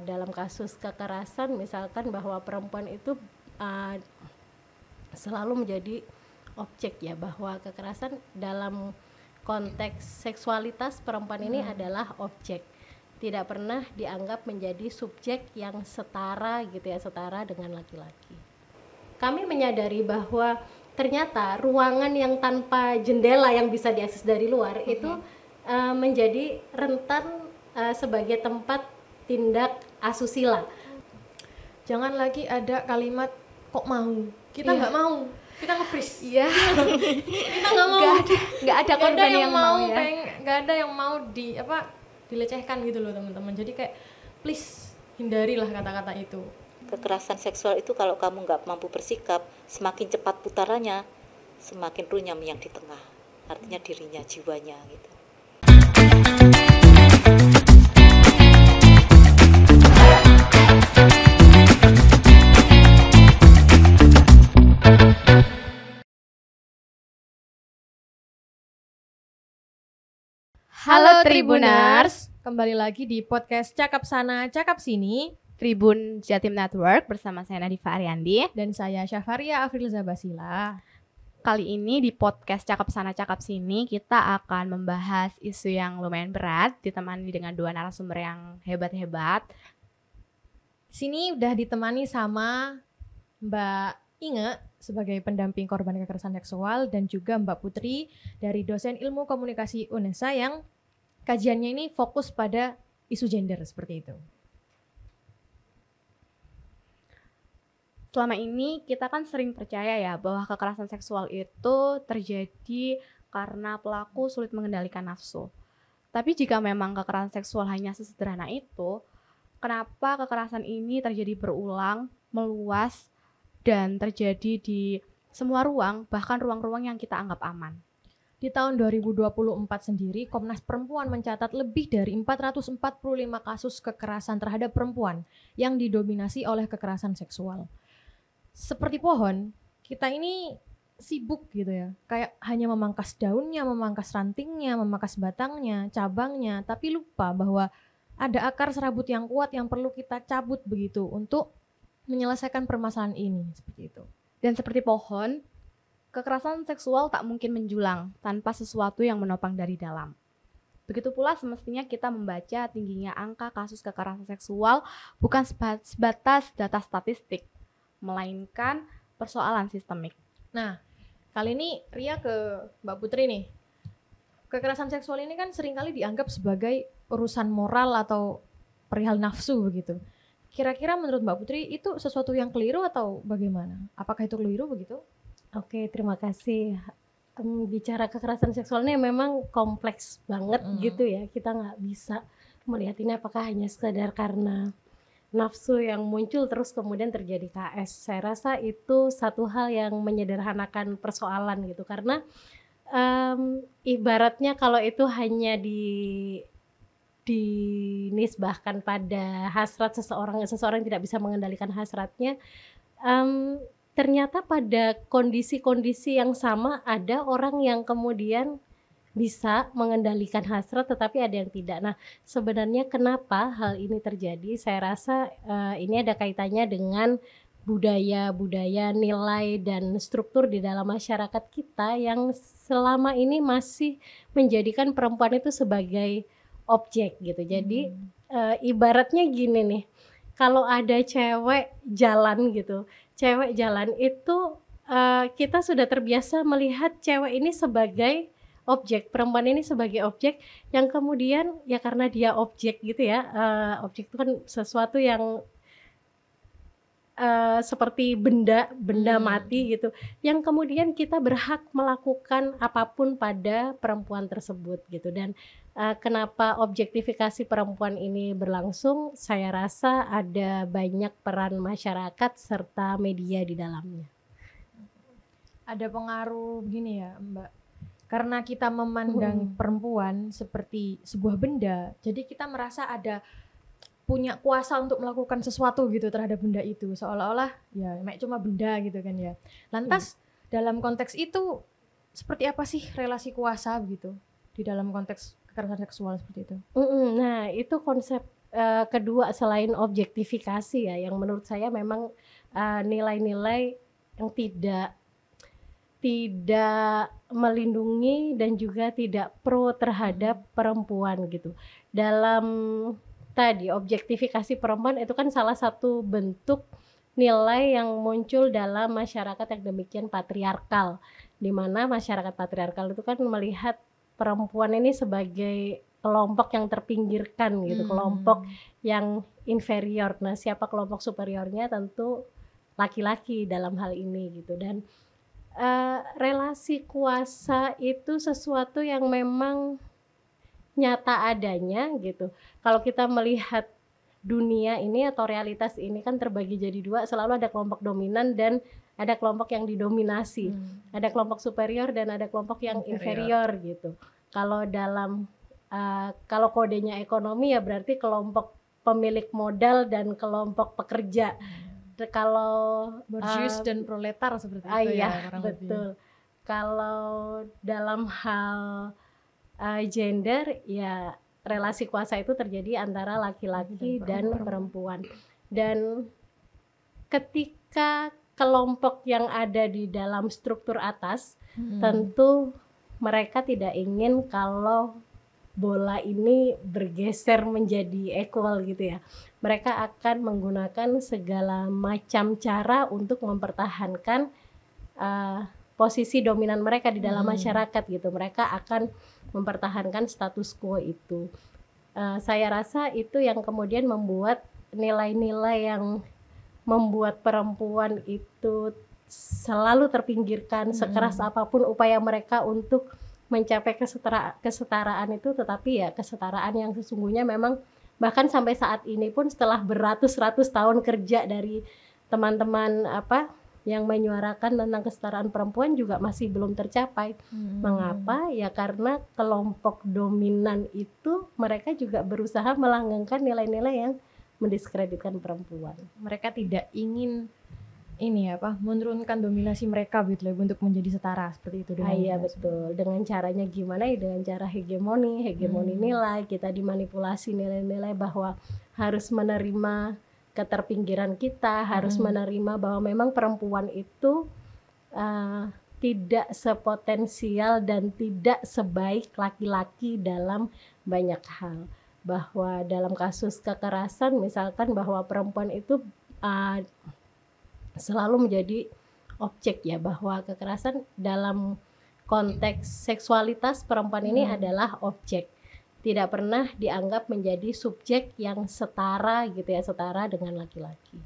Dalam kasus kekerasan misalkan bahwa perempuan itu selalu menjadi objek ya, bahwa kekerasan dalam konteks seksualitas perempuan ini adalah objek, tidak pernah dianggap menjadi subjek yang setara gitu ya, setara dengan laki-laki. Kami menyadari bahwa ternyata ruangan yang tanpa jendela yang bisa diakses dari luar itu menjadi rentan sebagai tempat tindak asusila. Jangan lagi ada kalimat kok mau, kita nggak mau, kita nge-freeze. Iya. Kita nggak mau. Nggak ada korban yang mau ya. Nggak ada yang mau dilecehkan gitu loh teman-teman. Jadi kayak please hindarilah kata-kata itu. Kekerasan seksual itu kalau kamu nggak mampu bersikap, semakin cepat putarannya, semakin runyam yang di tengah. Artinya dirinya, jiwanya gitu. Halo Tribuners, kembali lagi di podcast Cakap Sana Cakap Sini, Tribun Jatim Network bersama saya Nadifa Ariandi dan saya Syafaria Afrilza Basila. Kali ini di podcast Cakap Sana Cakap Sini kita akan membahas isu yang lumayan berat, ditemani dengan dua narasumber yang hebat-hebat. Sini udah ditemani sama Mbak Inge sebagai pendamping korban kekerasan seksual dan juga Mbak Putri dari dosen ilmu komunikasi UNESA yang kajiannya ini fokus pada isu gender seperti itu. Selama ini kita kan sering percaya ya bahwa kekerasan seksual itu terjadi karena pelaku sulit mengendalikan nafsu. Tapi jika memang kekerasan seksual hanya sesederhana itu, kenapa kekerasan ini terjadi berulang, meluas, dan terjadi di semua ruang, bahkan ruang-ruang yang kita anggap aman? Di tahun 2024 sendiri, Komnas Perempuan mencatat lebih dari 445 kasus kekerasan terhadap perempuan yang didominasi oleh kekerasan seksual. Seperti pohon, kita ini sibuk gitu ya, kayak hanya memangkas daunnya, memangkas rantingnya, memangkas batangnya, cabangnya, tapi lupa bahwa ada akar serabut yang kuat yang perlu kita cabut begitu untuk menyelesaikan permasalahan ini, seperti itu. Dan seperti pohon, kekerasan seksual tak mungkin menjulang tanpa sesuatu yang menopang dari dalam. Begitu pula semestinya kita membaca tingginya angka kasus kekerasan seksual bukan sebatas data statistik, melainkan persoalan sistemik. Nah, kali ini Ria ke Mbak Putri nih. Kekerasan seksual ini kan seringkali dianggap sebagai urusan moral atau perihal nafsu begitu. Kira-kira menurut Mbak Putri itu sesuatu yang keliru atau bagaimana? Apakah itu keliru begitu? Oke, terima kasih. Bicara kekerasan seksual ini memang kompleks banget gitu ya. Kita nggak bisa melihat ini apakah hanya sekedar karena nafsu yang muncul terus kemudian terjadi KS. Saya rasa itu satu hal yang menyederhanakan persoalan gitu. Karena ibaratnya kalau itu hanya dinisbahkan pada hasrat seseorang yang tidak bisa mengendalikan hasratnya, ternyata pada kondisi-kondisi yang sama ada orang yang kemudian bisa mengendalikan hasrat tetapi ada yang tidak. Nah, sebenarnya kenapa hal ini terjadi? Saya rasa ini ada kaitannya dengan budaya-budaya, nilai dan struktur di dalam masyarakat kita yang selama ini masih menjadikan perempuan itu sebagai objek gitu. Jadi ibaratnya gini nih, kalau ada cewek jalan gitu, cewek jalan itu kita sudah terbiasa melihat cewek ini sebagai objek, perempuan ini sebagai objek yang kemudian ya karena dia objek gitu ya, objek itu kan sesuatu yang seperti benda mati gitu, yang kemudian kita berhak melakukan apapun pada perempuan tersebut gitu. Dan kenapa objektifikasi perempuan ini berlangsung? Saya rasa ada banyak peran masyarakat serta media di dalamnya. Ada pengaruh begini ya Mbak, karena kita memandang perempuan seperti sebuah benda, jadi kita merasa ada punya kuasa untuk melakukan sesuatu gitu terhadap benda itu, seolah-olah ya cuma benda gitu kan ya. Lantas dalam konteks itu seperti apa sih relasi kuasa gitu di dalam konteks kekerasan seksual seperti itu? Nah, itu konsep kedua selain objektifikasi ya, yang menurut saya memang nilai-nilai yang tidak melindungi dan juga tidak pro terhadap perempuan gitu. Dalam tadi objektifikasi perempuan itu kan salah satu bentuk nilai yang muncul dalam masyarakat yang demikian patriarkal, di mana masyarakat patriarkal itu kan melihat perempuan ini sebagai kelompok yang terpinggirkan gitu, kelompok yang inferior. Nah, siapa kelompok superiornya? Tentu laki-laki dalam hal ini gitu. Dan relasi kuasa itu sesuatu yang memang nyata adanya gitu. Kalau kita melihat dunia ini atau realitas ini kan terbagi jadi dua, selalu ada kelompok dominan dan ada kelompok yang didominasi. Ada kelompok superior dan ada kelompok yang inferior gitu. Kalau dalam kalau kodenya ekonomi ya berarti kelompok pemilik modal dan kelompok pekerja. Kalau Borsius dan proletar seperti itu ya, betul. Kalau dalam hal gender ya relasi kuasa itu terjadi antara laki-laki dan perempuan. Dan ketika kelompok yang ada di dalam struktur atas, tentu mereka tidak ingin kalau bola ini bergeser menjadi equal gitu ya. Mereka akan menggunakan segala macam cara untuk mempertahankan posisi dominan mereka di dalam masyarakat gitu. Mereka akan mempertahankan status quo itu. Saya rasa itu yang kemudian membuat nilai-nilai yang membuat perempuan itu selalu terpinggirkan, sekeras apapun upaya mereka untuk mencapai kesetaraan itu, tetapi ya kesetaraan yang sesungguhnya memang bahkan sampai saat ini pun setelah beratus-ratus tahun kerja dari teman-teman yang menyuarakan tentang kesetaraan perempuan juga masih belum tercapai. Mengapa? Ya karena kelompok dominan itu mereka juga berusaha melanggengkan nilai-nilai yang mendiskreditkan perempuan. Mereka tidak ingin menurunkan dominasi mereka gitu loh, untuk menjadi setara seperti itu. Iya betul. Dengan caranya gimana ya? Dengan cara hegemoni nilai, kita dimanipulasi nilai-nilai bahwa harus menerima keterpinggiran kita, harus menerima bahwa memang perempuan itu tidak sepotensial dan tidak sebaik laki-laki dalam banyak hal. Bahwa dalam kasus kekerasan misalkan bahwa perempuan itu selalu menjadi objek ya, bahwa kekerasan dalam konteks seksualitas perempuan ini adalah objek, tidak pernah dianggap menjadi subjek yang setara gitu ya, setara dengan laki-laki.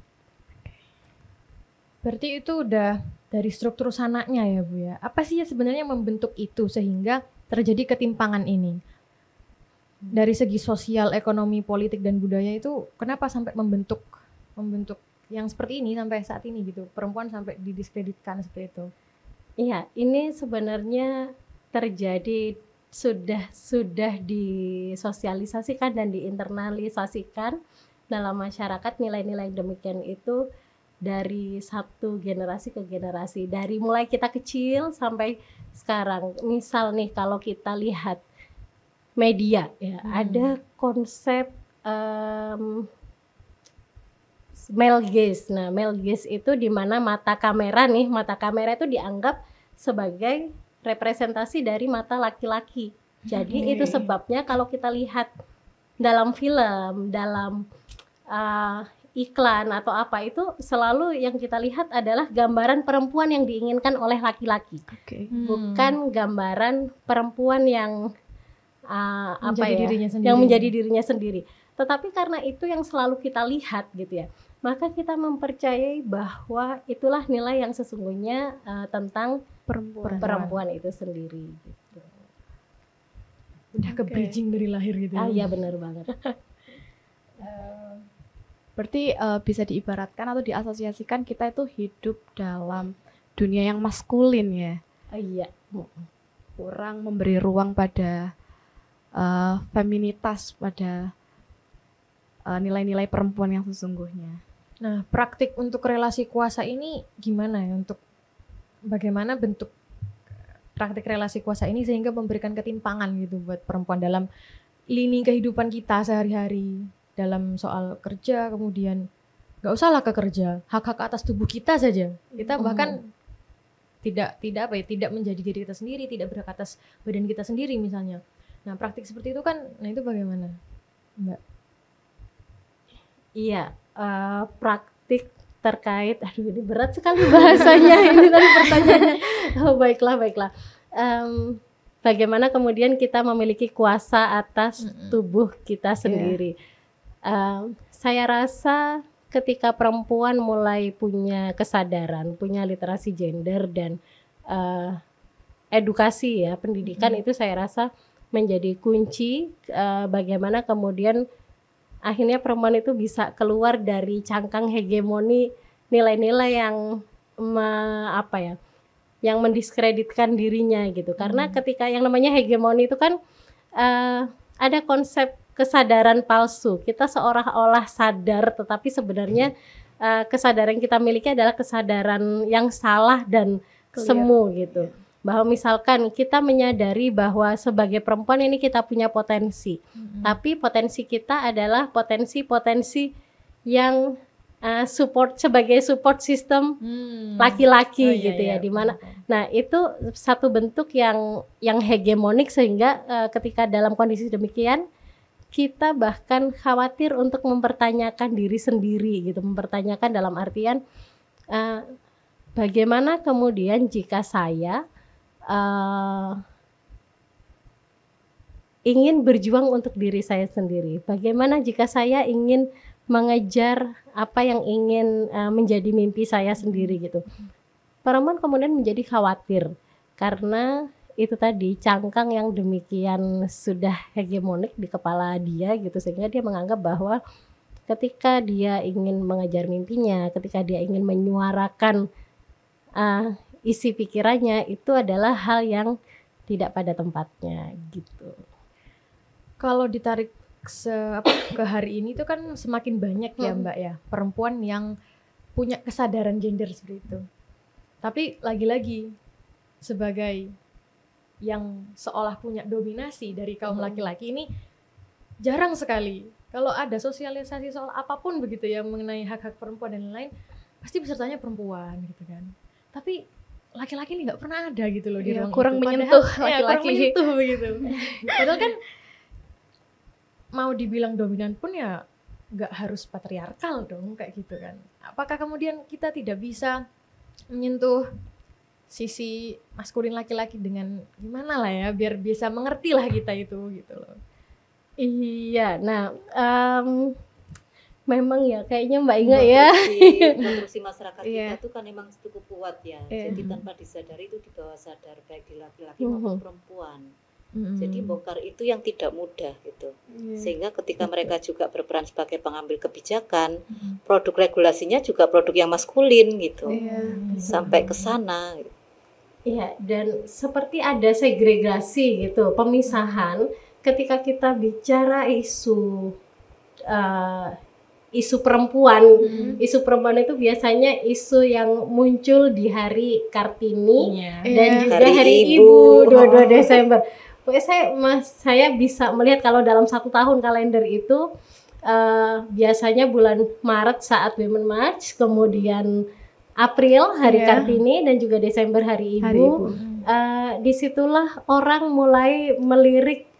Berarti itu udah dari struktur sananya ya Bu ya. Apa sih ya sebenarnya membentuk itu sehingga terjadi ketimpangan ini? Dari segi sosial, ekonomi, politik dan budaya itu kenapa sampai membentuk yang seperti ini sampai saat ini gitu, perempuan sampai didiskreditkan seperti itu? Iya, ini sebenarnya terjadi sudah disosialisasikan dan diinternalisasikan dalam masyarakat. Nilai-nilai demikian itu dari satu generasi ke generasi, dari mulai kita kecil sampai sekarang. Misal nih kalau kita lihat media ya, ada konsep male gaze. Nah, male gaze itu di mana mata kamera itu dianggap sebagai representasi dari mata laki-laki. Jadi itu sebabnya kalau kita lihat dalam film, dalam iklan atau apa, itu selalu yang kita lihat adalah gambaran perempuan yang diinginkan oleh laki-laki. Bukan gambaran perempuan yang yang menjadi dirinya sendiri. Tetapi karena itu yang selalu kita lihat gitu ya, maka kita mempercayai bahwa itulah nilai yang sesungguhnya tentang perempuan itu sendiri gitu. Udah ke bridging dari lahir gitu. Iya benar banget. Berarti bisa diibaratkan atau diasosiasikan kita itu hidup dalam dunia yang maskulin ya. Iya. Kurang memberi ruang pada feminitas, pada nilai-nilai perempuan yang sesungguhnya. Nah, praktik untuk relasi kuasa ini gimana ya, untuk bagaimana bentuk praktik relasi kuasa ini sehingga memberikan ketimpangan gitu buat perempuan dalam lini kehidupan kita sehari-hari, dalam soal kerja, kemudian nggak usahlah ke kerja, hak-hak atas tubuh kita saja. Kita bahkan tidak menjadi diri kita sendiri, tidak berhak atas badan kita sendiri misalnya. Nah, praktik seperti itu kan, nah itu bagaimana, Mbak? Iya, praktik terkait, aduh ini berat sekali bahasanya ini tadi pertanyaannya. Oh, baiklah. Bagaimana kemudian kita memiliki kuasa atas tubuh kita sendiri? Saya rasa ketika perempuan mulai punya kesadaran, punya literasi gender dan edukasi ya, pendidikan itu saya rasa menjadi kunci bagaimana kemudian akhirnya perempuan itu bisa keluar dari cangkang hegemoni nilai-nilai yang yang mendiskreditkan dirinya gitu. Karena ketika yang namanya hegemoni itu kan ada konsep kesadaran palsu. Kita seolah-olah sadar, tetapi sebenarnya kesadaran yang kita miliki adalah kesadaran yang salah dan semu gitu. Bahwa misalkan kita menyadari bahwa sebagai perempuan ini kita punya potensi, tapi potensi kita adalah potensi-potensi yang sebagai support system laki-laki gitu ya, dimana nah itu satu bentuk yang hegemonik sehingga ketika dalam kondisi demikian kita bahkan khawatir untuk mempertanyakan diri sendiri gitu, mempertanyakan dalam artian bagaimana kemudian jika saya ingin berjuang untuk diri saya sendiri, bagaimana jika saya ingin mengejar apa yang ingin menjadi mimpi saya sendiri gitu. Perempuan kemudian menjadi khawatir karena itu tadi cangkang yang demikian sudah hegemonik di kepala dia gitu, sehingga dia menganggap bahwa ketika dia ingin mengejar mimpinya, ketika dia ingin menyuarakan isi pikirannya, itu adalah hal yang tidak pada tempatnya gitu. Kalau ditarik ke hari ini itu kan semakin banyak ya Mbak ya perempuan yang punya kesadaran gender seperti itu. Tapi lagi-lagi sebagai yang seolah punya dominasi dari kaum laki-laki ini jarang sekali. Kalau ada sosialisasi soal apapun begitu ya mengenai hak-hak perempuan dan lain-lain, pasti pesertanya perempuan gitu kan. Tapi laki-laki ini nggak pernah ada gitu loh di ruang kurang itu. menyentuh Padahal, kurang menyentuh begitu. Padahal kan mau dibilang dominan pun ya nggak harus patriarkal dong kayak gitu kan. Apakah kemudian kita tidak bisa menyentuh sisi maskulin laki-laki dengan gimana lah ya biar bisa mengerti lah kita itu gitu loh. Iya, nah memang ya kayaknya Mbak Inga ya konstruksi masyarakat kita tuh kan memang cukup kuat ya. Jadi tanpa disadari itu di bawah sadar baik di laki-laki maupun perempuan. Jadi bongkar itu yang tidak mudah gitu. Sehingga ketika mereka juga berperan sebagai pengambil kebijakan, produk regulasinya juga produk yang maskulin gitu. Sampai ke sana gitu. Iya, dan seperti ada segregasi gitu, pemisahan ketika kita bicara isu perempuan. Isu perempuan itu biasanya isu yang muncul di hari Kartini dan juga hari Ibu 22 Desember. Pokoknya saya bisa melihat kalau dalam 1 tahun kalender itu biasanya bulan Maret saat Women March, kemudian April hari Kartini dan juga Desember hari Ibu. Disitulah orang mulai melirik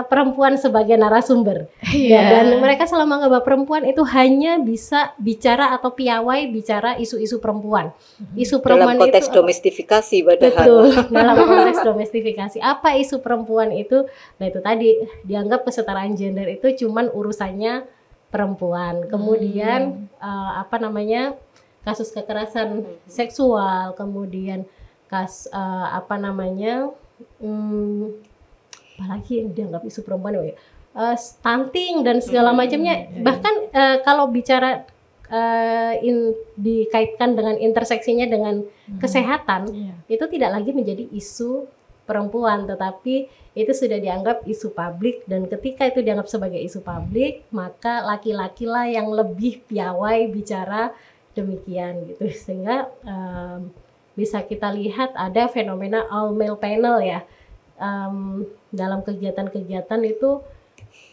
perempuan sebagai narasumber. Dan mereka selalu menganggap bahwa perempuan itu hanya bisa bicara atau piawai bicara isu-isu perempuan. Isu perempuan dalam konteks itu domestifikasi padahal. Betul, dalam konteks domestifikasi. Apa isu perempuan itu? Nah itu tadi dianggap kesetaraan gender itu cuman urusannya perempuan. Kemudian kasus kekerasan seksual, kemudian apalagi yang dianggap isu perempuan stunting dan segala macamnya. Bahkan kalau bicara dikaitkan dengan interseksinya dengan kesehatan, itu tidak lagi menjadi isu perempuan, tetapi itu sudah dianggap isu publik, dan ketika itu dianggap sebagai isu publik, maka laki-laki lah yang lebih piawai bicara demikian gitu. Sehingga bisa kita lihat ada fenomena all male panel ya. Dalam kegiatan-kegiatan itu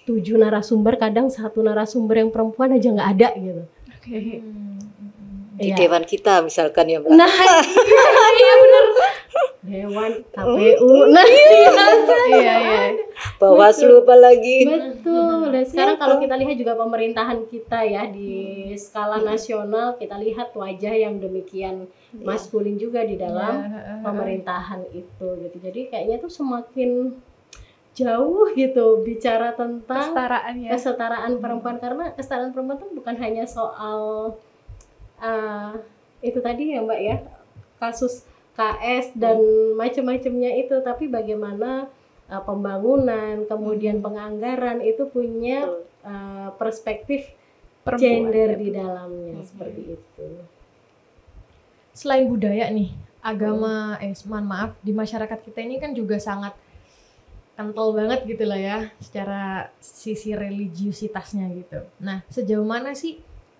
7 narasumber, kadang 1 narasumber yang perempuan aja nggak ada gitu. Di dewan kita misalkan ya Mbak. Nah, iya benar. Dewan, KPU, nah Iya. Bawaslu apalagi. betul. Dan sekarang kalau kita lihat juga pemerintahan kita ya di skala nasional, kita lihat wajah yang demikian maskulin juga di dalam pemerintahan itu gitu. Jadi kayaknya tuh semakin jauh gitu bicara tentang kesetaraan perempuan, karena kesetaraan perempuan itu bukan hanya soal itu tadi ya Mbak ya, kasus KS dan macam-macamnya itu, tapi bagaimana pembangunan, kemudian penganggaran itu punya perspektif gender di dalamnya seperti itu. Selain budaya nih, agama, maaf, di masyarakat kita ini kan juga sangat kental banget gitu lah ya, secara sisi religiusitasnya gitu. Nah, sejauh mana sih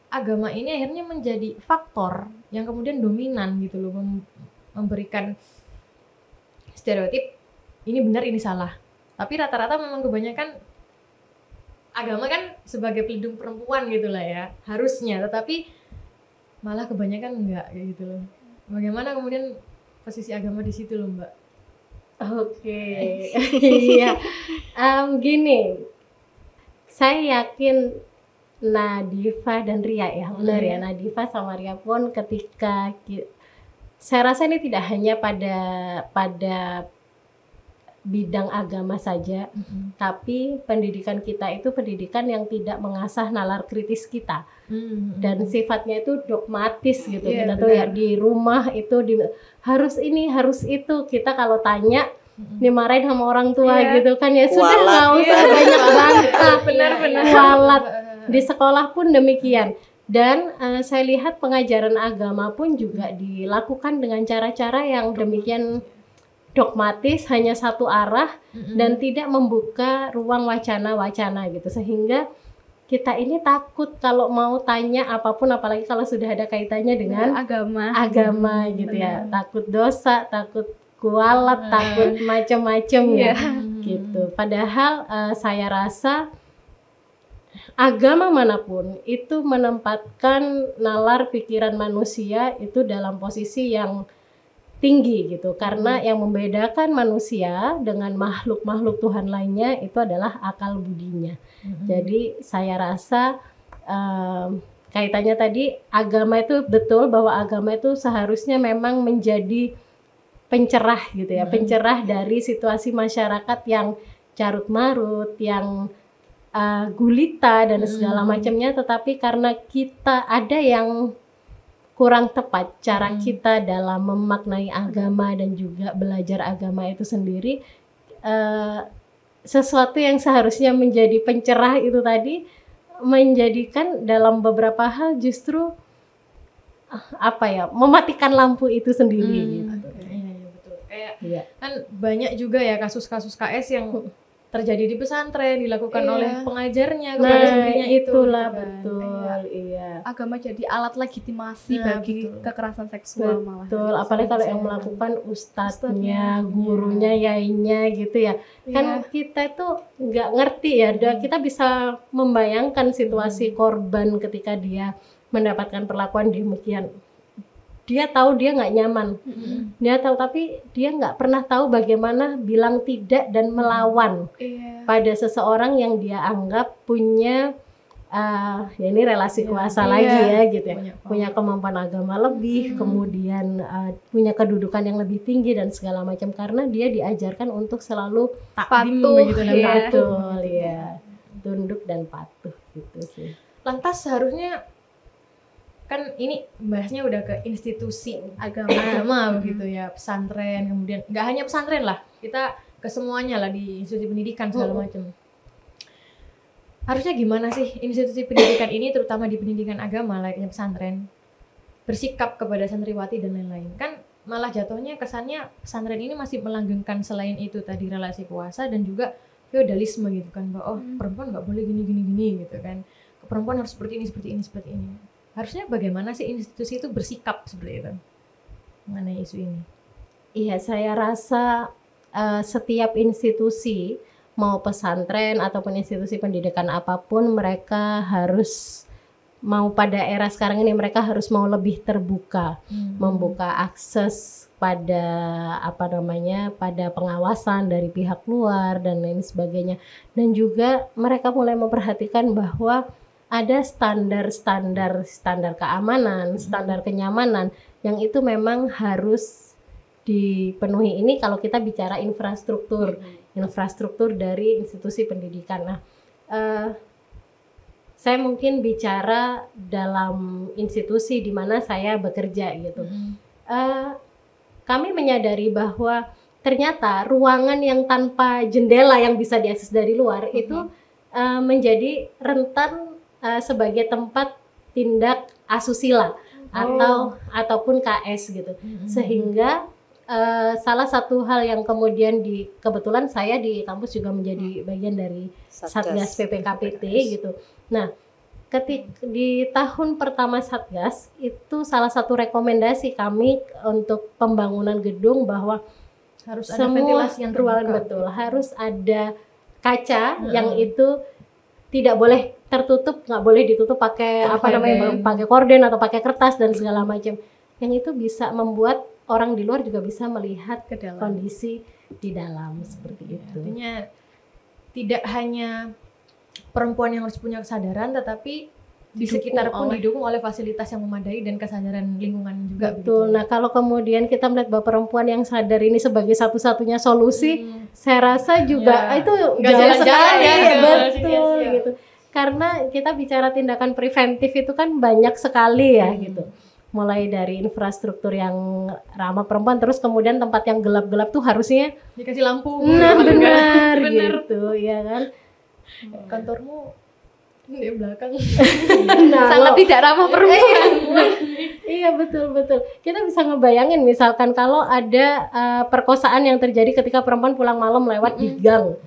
agama ini akhirnya menjadi faktor yang kemudian dominan gitu loh, memberikan stereotip ini benar ini salah. Tapi rata-rata memang kebanyakan agama kan sebagai pelindung perempuan gitu lah ya, harusnya, tetapi malah kebanyakan enggak kayak gitu loh. Bagaimana kemudian posisi agama di situ loh Mbak? Oke. Iya. Gini, saya yakin Nadifa dan Ria ya, benar ya, Nadifa sama Ria pun ketika saya rasa ini tidak hanya pada bidang agama saja, tapi pendidikan kita itu pendidikan yang tidak mengasah nalar kritis kita, dan sifatnya itu dogmatis gitu. Kita tuh ya di rumah itu harus ini harus itu, kita kalau tanya dimarahin sama orang tua gitu kan ya, sudah nggak usah banyak bantah, benar-benar walat. Di sekolah pun demikian. Dan saya lihat pengajaran agama pun juga dilakukan dengan cara-cara yang demikian dogmatis, hanya satu arah, dan tidak membuka ruang wacana-wacana gitu, sehingga kita ini takut kalau mau tanya apapun, apalagi kalau sudah ada kaitannya dengan agama gitu ya, takut dosa, takut kualat, takut macam-macam ya gitu. Padahal saya rasa agama manapun itu menempatkan nalar pikiran manusia itu dalam posisi yang tinggi gitu, karena yang membedakan manusia dengan makhluk-makhluk Tuhan lainnya itu adalah akal budinya. Jadi saya rasa kaitannya tadi agama itu betul, bahwa agama itu seharusnya memang menjadi pencerah gitu ya, pencerah dari situasi masyarakat yang carut marut, yang gulita dan segala macamnya. Tetapi karena kita ada yang kurang tepat cara kita dalam memaknai agama dan juga belajar agama itu sendiri, sesuatu yang seharusnya menjadi pencerah itu tadi menjadikan dalam beberapa hal justru mematikan lampu itu sendiri gitu. Iya betul. Kayak kan banyak juga ya kasus-kasus KS yang terjadi di pesantren, dilakukan oleh pengajarnya kepada santrinya itulah gitu kan. Betul. Iya. Agama jadi alat legitimasi bagi kekerasan seksual malah. Betul, apalagi kalau yang melakukan ustadznya, gurunya, yainya gitu ya. Kan kita itu nggak ngerti ya, kita bisa membayangkan situasi korban ketika dia mendapatkan perlakuan demikian. Dia tahu dia nggak nyaman, dia tahu, tapi dia nggak pernah tahu bagaimana bilang tidak dan melawan pada seseorang yang dia anggap punya ya ini relasi kuasa lagi ya gitu ya, punya kemampuan agama lebih, kemudian punya kedudukan yang lebih tinggi dan segala macam, karena dia diajarkan untuk selalu patuh gitu, betul ya, tunduk dan patuh gitu sih. Lantas seharusnya kan ini bahasnya udah ke institusi agama begitu ya, pesantren, kemudian nggak hanya pesantren lah, kita ke semuanya lah, di institusi pendidikan segala macam. Harusnya gimana sih institusi pendidikan ini, terutama di pendidikan agama layaknya pesantren, bersikap kepada santriwati dan lain-lain? Kan malah jatuhnya kesannya pesantren ini masih melanggengkan selain itu tadi relasi kuasa dan juga feodalisme gitu kan, bahwa perempuan nggak boleh gini gitu kan, perempuan harus seperti ini. Harusnya bagaimana sih institusi itu bersikap seperti itu mengenai isu ini? Iya, saya rasa setiap institusi mau pesantren ataupun institusi pendidikan apapun, mereka harus mau pada era sekarang ini mereka harus mau lebih terbuka, membuka akses pada pada pengawasan dari pihak luar dan lain sebagainya. Dan juga mereka mulai memperhatikan bahwa ada standar keamanan, standar kenyamanan yang itu memang harus dipenuhi. Ini kalau kita bicara infrastruktur dari institusi pendidikan. Nah, saya mungkin bicara dalam institusi di mana saya bekerja gitu. Kami menyadari bahwa ternyata ruangan yang tanpa jendela yang bisa diakses dari luar itu menjadi rentan sebagai tempat tindak asusila ataupun KS gitu. Sehingga salah satu hal yang kemudian kebetulan saya di kampus juga menjadi bagian dari Satgas PPKPT gitu. Nah, di tahun pertama Satgas itu salah satu rekomendasi kami untuk pembangunan gedung bahwa harus ada semua ventilasi yang ruangan betul harus ada kaca yang itu tidak boleh tertutup, nggak boleh ditutup pakai pakai korden atau pakai kertas dan segala macam. Yang itu bisa membuat orang di luar juga bisa melihat ke dalam kondisi di dalam seperti itu. Artinya tidak hanya perempuan yang harus punya kesadaran, tetapi di sekitar pun didukung oleh fasilitas yang memadai dan kesadaran lingkungan juga. Betul. Nah, kalau kemudian kita melihat bahwa perempuan yang sadar ini sebagai satu-satunya solusi, saya rasa juga itu jauh sekali, betul gitu. Karena kita bicara tindakan preventif itu kan banyak sekali ya gitu. Mulai dari infrastruktur yang ramah perempuan, terus kemudian tempat yang gelap-gelap tuh harusnya dikasih lampu. Nah, benar gitu, ya kan. Kantormu di belakang. Sangat tidak ramah perempuan. Iya betul. Kita bisa ngebayangin misalkan kalau ada perkosaan yang terjadi ketika perempuan pulang malam lewat di gang.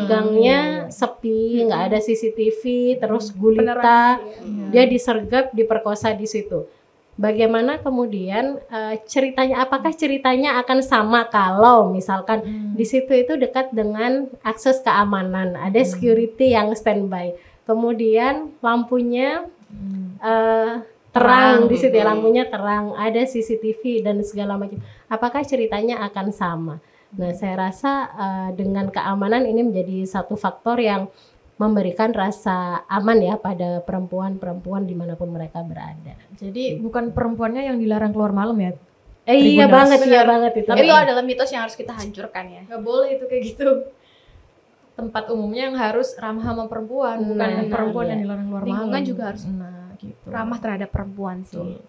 Gangnya sepi, nggak ada CCTV, terus gulita, dia disergap, diperkosa di situ. Bagaimana kemudian ceritanya? Apakah ceritanya akan sama kalau misalkan di situ itu dekat dengan akses keamanan, ada security yang standby, kemudian lampunya terang di situ, lampunya terang, ada CCTV dan segala macam. Apakah ceritanya akan sama? Nah, saya rasa dengan keamanan ini menjadi satu faktor yang memberikan rasa aman ya pada perempuan-perempuan dimanapun mereka berada. Jadi bukan perempuannya yang dilarang keluar malam ya? Iya banget itu. Tapi itu adalah mitos yang harus kita hancurkan ya. Gak boleh itu kayak gitu. Tempat umumnya yang harus ramah sama perempuan, bukan perempuan yang dilarang keluar malam. Lingkungan juga harus gitu. ramah terhadap perempuan sih.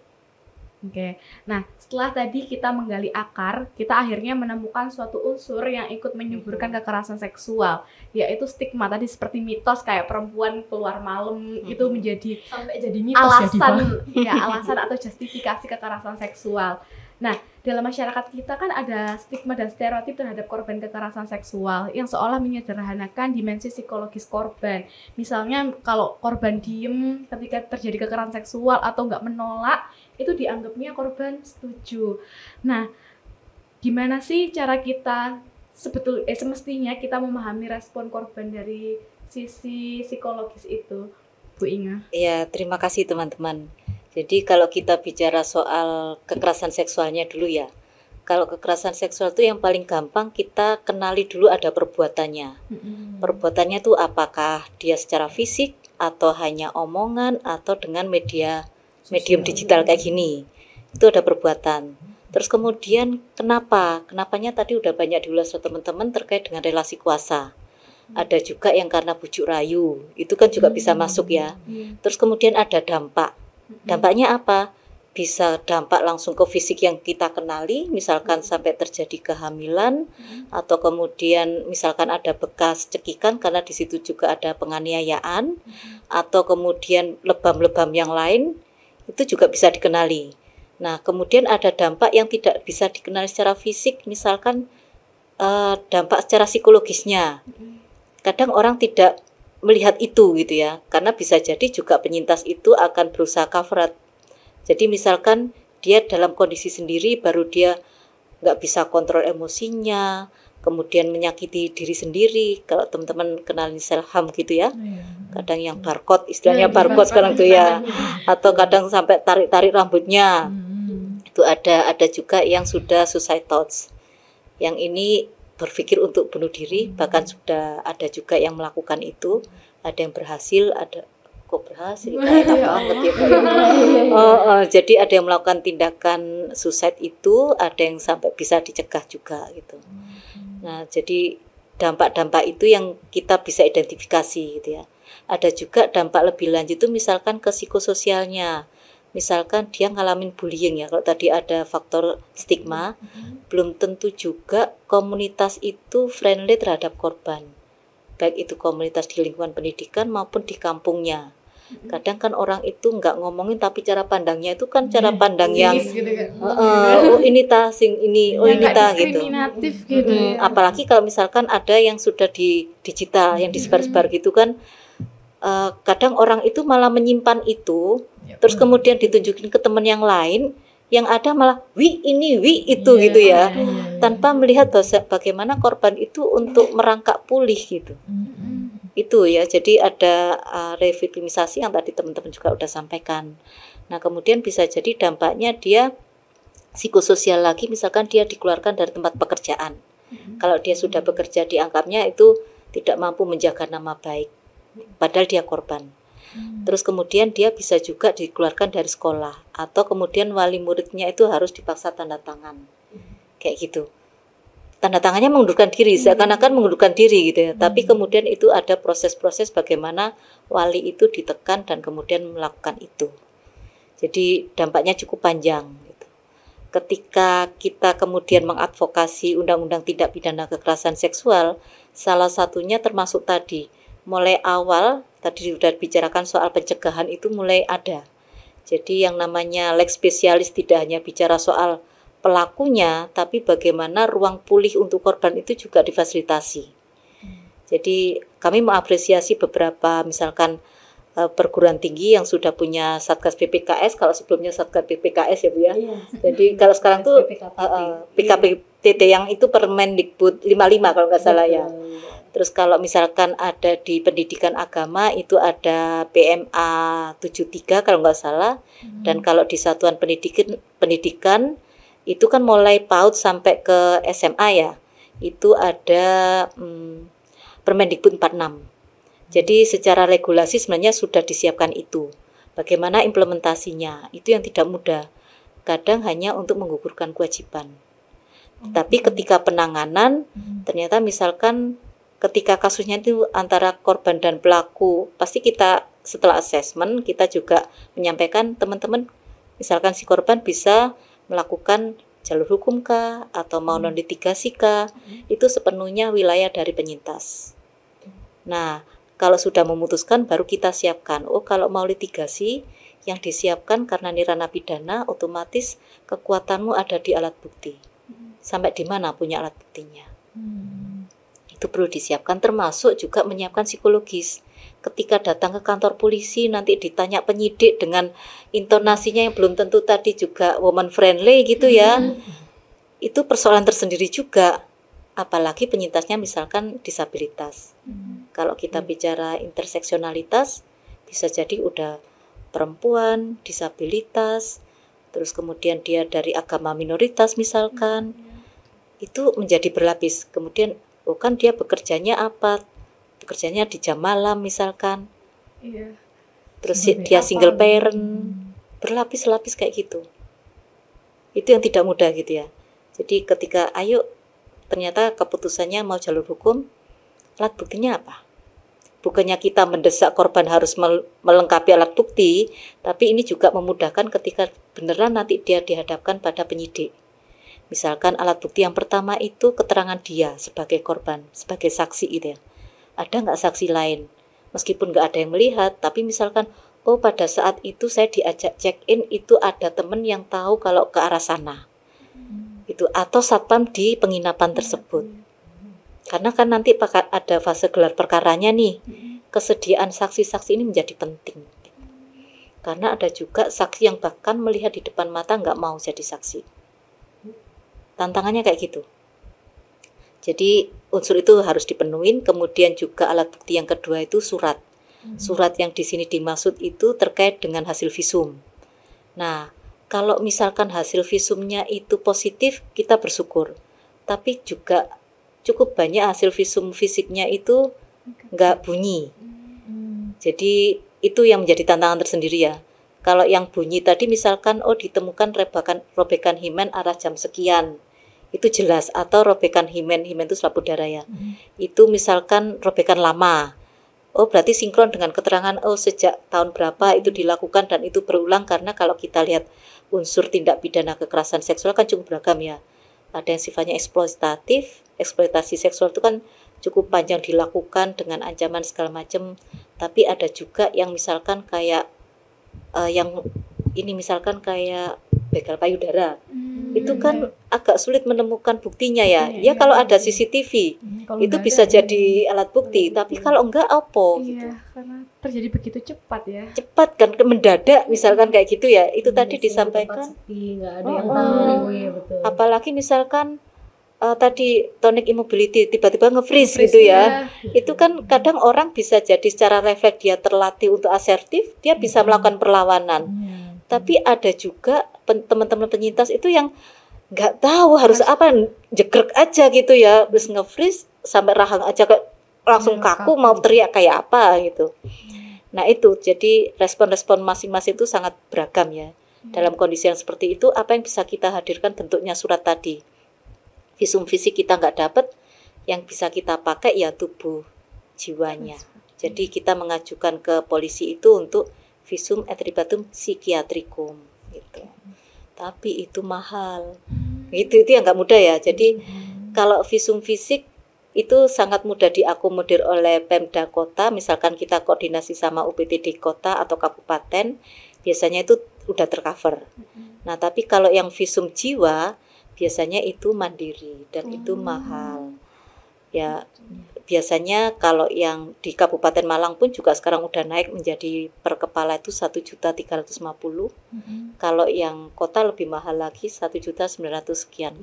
Oke. Nah, setelah tadi kita menggali akar, kita akhirnya menemukan suatu unsur yang ikut menyuburkan kekerasan seksual, yaitu stigma tadi, seperti mitos kayak perempuan keluar malam itu menjadi sampai jadi mitos alasan atau justifikasi kekerasan seksual. Nah, dalam masyarakat kita kan ada stigma dan stereotip terhadap korban kekerasan seksual yang seolah menyederhanakan dimensi psikologis korban. Misalnya kalau korban diem ketika terjadi kekerasan seksual atau nggak menolak, itu dianggapnya korban setuju. Nah, gimana sih cara kita semestinya kita memahami respon korban dari sisi psikologis itu, Bu Inga? Ya, terima kasih teman-teman. Jadi kalau kita bicara soal kekerasan seksualnya dulu ya. Kalau kekerasan seksual itu yang paling gampang kita kenali dulu ada perbuatannya. Perbuatannya itu apakah dia secara fisik atau hanya omongan atau dengan medium digital kayak gini. Itu ada perbuatan. Terus kemudian kenapanya tadi udah banyak diulas teman-teman terkait dengan relasi kuasa. Ada juga yang karena bujuk rayu, itu kan juga bisa masuk ya. Terus kemudian ada dampak. Dampaknya apa? Bisa dampak langsung ke fisik yang kita kenali, misalkan sampai terjadi kehamilan, atau kemudian misalkan ada bekas cekikan karena di situ juga ada penganiayaan, atau kemudian lebam-lebam yang lain, itu juga bisa dikenali. Nah, kemudian ada dampak yang tidak bisa dikenali secara fisik, misalkan dampak secara psikologisnya. Kadang orang tidak melihat itu gitu ya, karena bisa jadi juga penyintas itu akan berusaha cover up. Jadi misalkan dia dalam kondisi sendiri baru dia nggak bisa kontrol emosinya, kemudian menyakiti diri sendiri. Kalau teman-teman kenalin self harm gitu ya, kadang yang barcode, istilahnya barcode sekarang tuh ya, atau kadang sampai tarik-tarik rambutnya. Itu ada juga yang sudah suicide thoughts. Yang ini berpikir untuk bunuh diri, bahkan sudah ada juga yang melakukan itu. Ada yang berhasil, ada kok berhasil, enak banget ya Pak. Jadi ada yang melakukan tindakan suicide itu, ada yang sampai bisa dicegah juga gitu. Nah, jadi dampak-dampak itu yang kita bisa identifikasi gitu ya. Ada juga dampak lebih lanjut itu misalkan ke psikososialnya. Misalkan dia ngalamin bullying ya. Kalau tadi ada faktor stigma, belum tentu juga komunitas itu friendly terhadap korban. Baik itu komunitas di lingkungan pendidikan maupun di kampungnya. Kadang kan orang itu nggak ngomongin tapi cara pandangnya itu kan cara pandang yang gitu kan. Oh ini ta sing ini, oh ini ta gitu. Gitu ya. Apalagi kalau misalkan ada yang sudah di digital yang disebar-sebar gitu kan, kadang orang itu malah menyimpan itu, terus kemudian ditunjukin ke teman yang lain, yang ada malah wi ini wi itu gitu ya, tanpa melihat bagaimana korban itu untuk merangkak pulih gitu. Itu ya, jadi ada revitalisasi yang tadi teman-teman juga udah sampaikan. Nah kemudian bisa jadi dampaknya dia psikososial lagi, misalkan dia dikeluarkan dari tempat pekerjaan. Kalau dia sudah bekerja dianggapnya itu tidak mampu menjaga nama baik, padahal dia korban. Terus kemudian dia bisa juga dikeluarkan dari sekolah, atau kemudian wali muridnya itu harus dipaksa tanda tangan, kayak gitu. Tanda tangannya mengundurkan diri, seakan-akan mengundurkan diri gitu ya. Tapi kemudian itu ada proses-proses bagaimana wali itu ditekan dan kemudian melakukan itu. Jadi dampaknya cukup panjang gitu. Ketika kita kemudian mengadvokasi undang-undang tindak pidana kekerasan seksual, salah satunya termasuk tadi, mulai awal tadi sudah dibicarakan soal pencegahan itu mulai ada. Jadi yang namanya lex spesialis tidak hanya bicara soal pelakunya, tapi bagaimana ruang pulih untuk korban itu juga difasilitasi. Jadi kami mengapresiasi beberapa misalkan perguruan tinggi yang sudah punya Satgas PPKS, kalau sebelumnya Satgas PPKS ya Bu ya. Jadi kalau sekarang tuh PKPTT yang itu Permendikbud 55 kalau nggak salah ya. Terus kalau misalkan ada di pendidikan agama itu ada PMA 73 kalau nggak salah. Dan kalau di satuan pendidikan itu kan mulai PAUD sampai ke SMA ya, itu ada Permendikbud 46. Jadi secara regulasi sebenarnya sudah disiapkan itu. Bagaimana implementasinya, itu yang tidak mudah. Kadang hanya untuk menggugurkan kewajiban. Tapi ketika penanganan, ternyata misalkan ketika kasusnya itu antara korban dan pelaku, pasti kita setelah assessment, kita juga menyampaikan teman-teman, misalkan si korban bisa melakukan jalur hukum kah atau mau non litigasi kah, itu sepenuhnya wilayah dari penyintas. Nah, kalau sudah memutuskan baru kita siapkan. Oh, kalau mau litigasi yang disiapkan karena ini ranah pidana, otomatis kekuatanmu ada di alat bukti. Sampai di mana punya alat buktinya. Itu perlu disiapkan, termasuk juga menyiapkan psikologis. Ketika datang ke kantor polisi nanti ditanya penyidik dengan intonasinya yang belum tentu tadi juga woman friendly gitu ya. Itu persoalan tersendiri juga. Apalagi penyintasnya misalkan disabilitas. Kalau kita bicara interseksionalitas, bisa jadi udah perempuan, disabilitas, terus kemudian dia dari agama minoritas misalkan. Itu menjadi berlapis. Kemudian oh kan dia bekerjanya apa? Bekerjanya di jam malam misalkan. Terus dia single parent. Berlapis-lapis kayak gitu. Itu yang tidak mudah gitu ya. Jadi ketika ayo ternyata keputusannya mau jalur hukum, alat buktinya apa? Bukannya kita mendesak korban harus melengkapi alat bukti, tapi ini juga memudahkan ketika beneran nanti dia dihadapkan pada penyidik. Misalkan alat bukti yang pertama itu keterangan dia sebagai korban, sebagai saksi gitu ya. Ada nggak saksi lain? Meskipun nggak ada yang melihat, tapi misalkan, oh pada saat itu saya diajak check-in, itu ada teman yang tahu kalau ke arah sana. Itu atau satpam di penginapan tersebut. Karena kan nanti ada fase gelar perkaranya nih. Kesediaan saksi-saksi ini menjadi penting. Karena ada juga saksi yang bahkan melihat di depan mata nggak mau jadi saksi. Tantangannya kayak gitu. Jadi unsur itu harus dipenuhi. Kemudian juga alat bukti yang kedua itu surat. Surat yang di sini dimaksud itu terkait dengan hasil visum. Nah, kalau misalkan hasil visumnya itu positif, kita bersyukur. Tapi juga cukup banyak hasil visum fisiknya itu nggak bunyi. Jadi itu yang menjadi tantangan tersendiri ya. Kalau yang bunyi tadi misalkan ditemukan robekan himen arah jam sekian, itu jelas. Atau robekan himen itu selaput darah ya. Itu misalkan robekan lama. Berarti sinkron dengan keterangan sejak tahun berapa itu dilakukan dan itu berulang, karena kalau kita lihat unsur tindak pidana kekerasan seksual kan cukup beragam ya. Ada yang sifatnya eksploitasi seksual itu kan cukup panjang dilakukan dengan ancaman segala macam. Tapi ada juga yang misalkan kayak yang ini misalkan kayak begal payudara. Itu kan agak sulit menemukan buktinya ya. Ya kalau ada CCTV itu bisa jadi alat bukti, tapi kalau enggak apa gitu. Karena terjadi begitu cepat ya. Cepat kan, mendadak misalkan kayak gitu ya. Itu tadi disampaikan nggak ada yang tahu ya, betul. Apalagi misalkan tadi tonic immobility tiba-tiba nge-freeze gitu ya. Itu kan kadang orang bisa jadi secara refleks dia terlatih untuk asertif, dia bisa melakukan perlawanan. Tapi ada juga teman-teman penyintas itu yang nggak tahu harus apa, jegrek aja gitu ya, terus nge-freeze sampai rahang aja langsung kaku, mau teriak kayak apa gitu. Nah itu jadi respon-respon masing-masing itu sangat beragam ya. Dalam kondisi yang seperti itu, apa yang bisa kita hadirkan bentuknya surat tadi. Visum fisik kita nggak dapat, yang bisa kita pakai ya tubuh jiwanya. Jadi kita mengajukan ke polisi itu untuk visum et repertum psikiatrikum gitu. Tapi itu mahal. Itu yang nggak mudah ya. Jadi kalau visum fisik itu sangat mudah diakomodir oleh Pemda Kota. Misalkan kita koordinasi sama UPTD Kota atau Kabupaten, biasanya itu udah tercover. Nah tapi kalau yang visum jiwa biasanya itu mandiri dan itu mahal. Ya biasanya kalau yang di Kabupaten Malang pun juga sekarang udah naik menjadi per kepala itu 1.350.000. Kalau yang kota lebih mahal lagi 1.900.000 sekian.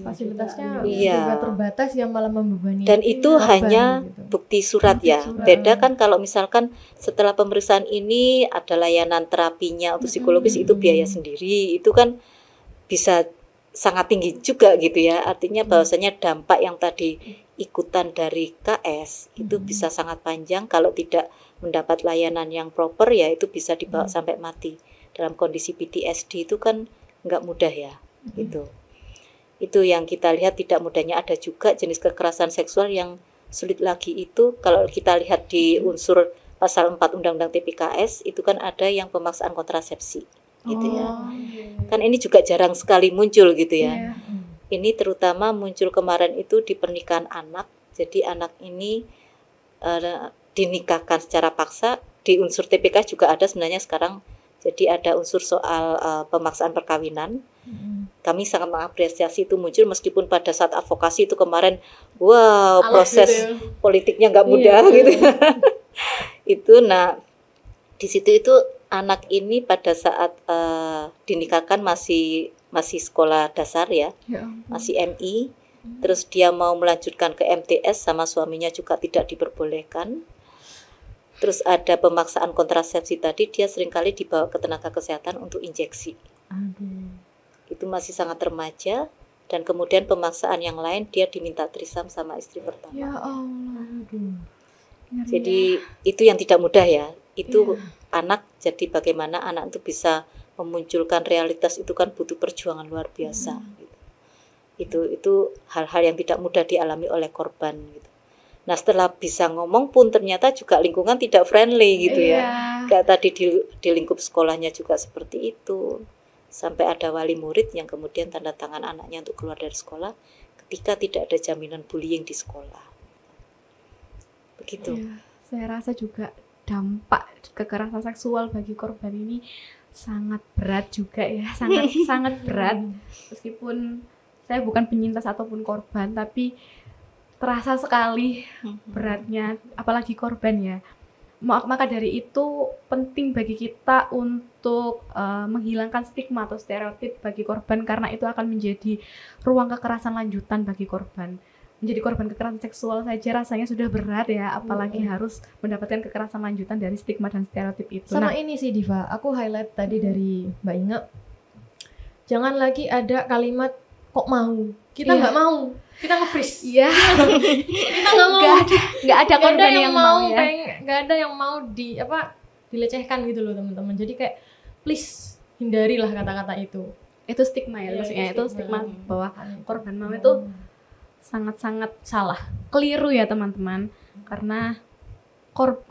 Fasilitasnya juga terbatas yang malah membebani. Dan itu hanya gitu. Bukti surat ya. Beda kan kalau misalkan setelah pemeriksaan ini ada layanan terapinya untuk psikologis, itu biaya sendiri. Itu kan bisa sangat tinggi juga gitu ya. Artinya bahwasanya dampak yang tadi ikutan dari KS itu bisa sangat panjang. Kalau tidak mendapat layanan yang proper ya itu bisa dibawa sampai mati. Dalam kondisi PTSD itu kan nggak mudah ya gitu. Itu yang kita lihat tidak mudahnya. Ada juga jenis kekerasan seksual yang sulit lagi itu kalau kita lihat di unsur pasal 4 Undang-Undang TPKS itu kan ada yang pemaksaan kontrasepsi gitu ya. Kan ini juga jarang sekali muncul gitu ya. Ini terutama muncul kemarin itu di pernikahan anak. Jadi anak ini dinikahkan secara paksa. Di unsur TPK juga ada sebenarnya sekarang. Jadi ada unsur soal pemaksaan perkawinan. Kami sangat mengapresiasi itu muncul meskipun pada saat advokasi itu kemarin, proses gitu. Politiknya nggak mudah gitu. Itu di situ itu anak ini pada saat dinikahkan masih sekolah dasar ya, masih MI, terus dia mau melanjutkan ke MTS sama suaminya juga tidak diperbolehkan. Terus ada pemaksaan kontrasepsi tadi, dia seringkali dibawa ke tenaga kesehatan untuk injeksi. Itu masih sangat remaja, dan kemudian pemaksaan yang lain dia diminta trisam sama istri pertama. Ya Allah. Jadi itu yang tidak mudah ya. Itu anak, jadi bagaimana anak itu bisa memunculkan realitas itu kan butuh perjuangan luar biasa gitu. Itu hal-hal yang tidak mudah dialami oleh korban gitu. Nah setelah bisa ngomong pun ternyata juga lingkungan tidak friendly gitu ya. Kayak tadi di lingkup sekolahnya juga seperti itu. Sampai ada wali murid yang kemudian tanda tangan anaknya untuk keluar dari sekolah ketika tidak ada jaminan bullying di sekolah. Begitu. Saya rasa juga dampak kekerasan seksual bagi korban ini sangat berat juga ya, sangat berat. Meskipun saya bukan penyintas ataupun korban, tapi terasa sekali beratnya, apalagi korban ya. Maka dari itu penting bagi kita untuk menghilangkan stigma atau stereotip bagi korban, karena itu akan menjadi ruang kekerasan lanjutan bagi korban. menjadi korban kekerasan seksual saja rasanya sudah berat ya, apalagi harus mendapatkan kekerasan lanjutan dari stigma dan stereotip itu. Sama ini sih Diva, aku highlight tadi dari Mbak Inga, jangan lagi ada kalimat kok mau, kita nggak mau, kita nge-freeze. Iya. Kita nggak mau, nggak ada korban yang mau ya. Nggak ada yang mau dilecehkan gitu loh teman-teman. Jadi kayak please hindarilah kata-kata itu. Itu stigma ya, maksudnya itu stigma bahwa korban mau itu sangat-sangat salah, keliru ya teman-teman, karena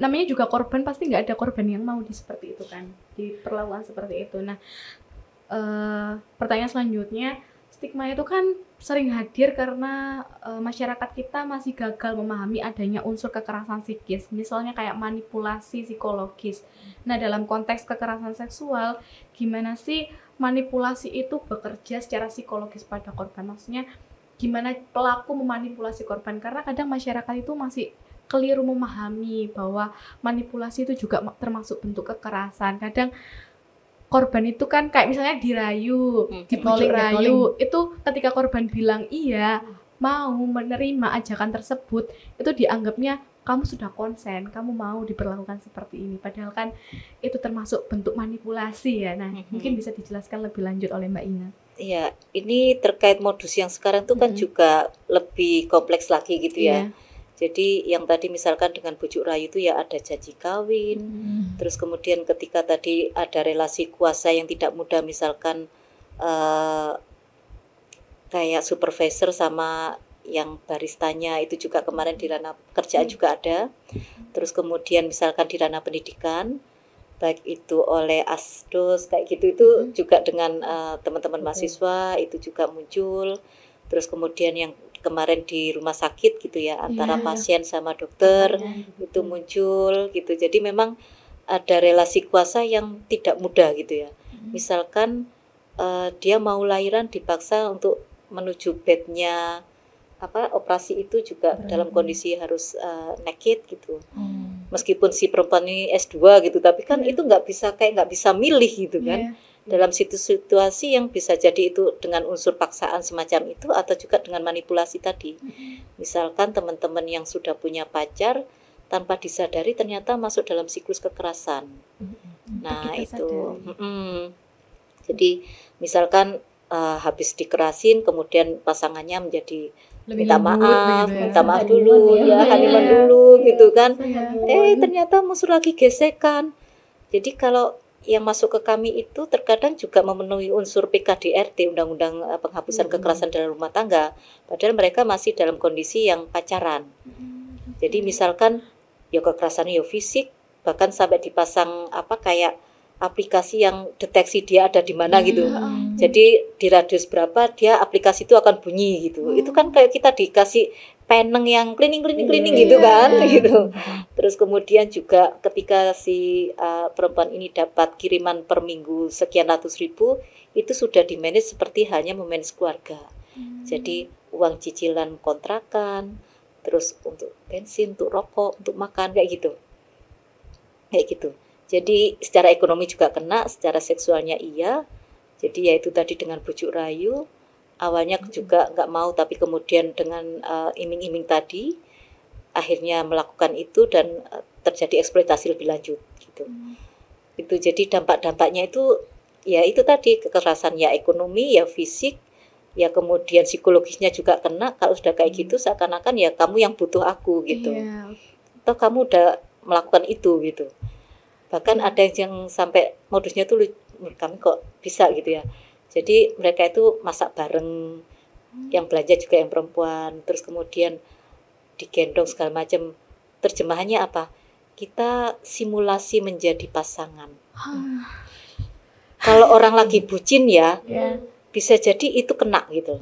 namanya juga korban, pasti nggak ada korban yang mau seperti itu kan, diperlakukan seperti itu. Nah, pertanyaan selanjutnya, stigma itu kan sering hadir karena masyarakat kita masih gagal memahami adanya unsur kekerasan psikis, misalnya kayak manipulasi psikologis. Nah, dalam konteks kekerasan seksual, gimana sih manipulasi itu bekerja secara psikologis pada korban? Maksudnya gimana pelaku memanipulasi korban, karena kadang masyarakat itu masih keliru memahami bahwa manipulasi itu juga termasuk bentuk kekerasan. Kadang korban itu kan kayak misalnya dirayu, dibujuk rayu, itu ketika korban bilang iya, mau menerima ajakan tersebut, itu dianggapnya kamu sudah konsen, kamu mau diperlakukan seperti ini, padahal kan itu termasuk bentuk manipulasi ya. Nah, mungkin bisa dijelaskan lebih lanjut oleh Mbak Ina. Iya, ini terkait modus yang sekarang tuh kan juga lebih kompleks lagi gitu ya. Jadi yang tadi misalkan dengan bujuk rayu itu ya ada janji kawin, terus kemudian ketika tadi ada relasi kuasa yang tidak mudah, misalkan kayak supervisor sama yang baristanya, itu juga kemarin di ranah pekerjaan juga ada. Terus kemudian misalkan di ranah pendidikan, baik itu oleh asdos kayak gitu, itu juga dengan teman-teman mahasiswa itu juga muncul. Terus kemudian yang kemarin di rumah sakit gitu ya, antara pasien sama dokter itu muncul gitu. Jadi memang ada relasi kuasa yang tidak mudah gitu ya. Misalkan dia mau lahiran dipaksa untuk menuju bednya operasi itu juga dalam kondisi harus naked gitu. Meskipun si perempuan ini S2 gitu, tapi kan itu nggak bisa milih gitu kan. Dalam situasi yang bisa jadi itu dengan unsur paksaan semacam itu, atau juga dengan manipulasi tadi. Misalkan teman-teman yang sudah punya pacar, tanpa disadari ternyata masuk dalam siklus kekerasan. Nah itu jadi misalkan habis dikerasin, kemudian pasangannya menjadi minta maaf dulu ya, honeymoon dulu gitu kan. Ternyata musuh lagi gesekan. Jadi kalau yang masuk ke kami itu terkadang juga memenuhi unsur PKDRT, Undang-Undang Penghapusan Kekerasan dalam Rumah Tangga, padahal mereka masih dalam kondisi yang pacaran. Jadi misalkan ya kekerasannya ya fisik, bahkan sampai dipasang kayak aplikasi yang deteksi dia ada di mana gitu. Jadi di radius berapa dia aplikasi itu akan bunyi gitu. Itu kan kayak kita dikasih peneng yang cleaning gitu kan gitu. Terus kemudian juga ketika si perempuan ini dapat kiriman per minggu sekian ratus ribu, itu sudah di-manage seperti hanya memanage keluarga. Jadi uang cicilan kontrakan, terus untuk bensin, untuk rokok, untuk makan kayak gitu. Jadi secara ekonomi juga kena, secara seksualnya iya. Jadi ya itu tadi dengan bujuk rayu, awalnya juga nggak mau, tapi kemudian dengan iming-iming tadi, akhirnya melakukan itu dan terjadi eksploitasi lebih lanjut gitu. Itu jadi dampak-dampaknya itu ya itu tadi, kekerasan ya ekonomi, ya fisik, ya kemudian psikologisnya juga kena. Kalau sudah kayak gitu seakan-akan ya kamu yang butuh aku gitu. Atau kamu udah melakukan itu gitu. Bahkan ada yang sampai modusnya tuh kami kok bisa gitu ya. Jadi mereka itu masak bareng, yang belanja juga yang perempuan, terus kemudian digendong segala macam. Terjemahannya apa? Kita simulasi menjadi pasangan. Kalau orang lagi bucin ya, bisa jadi itu kena gitu.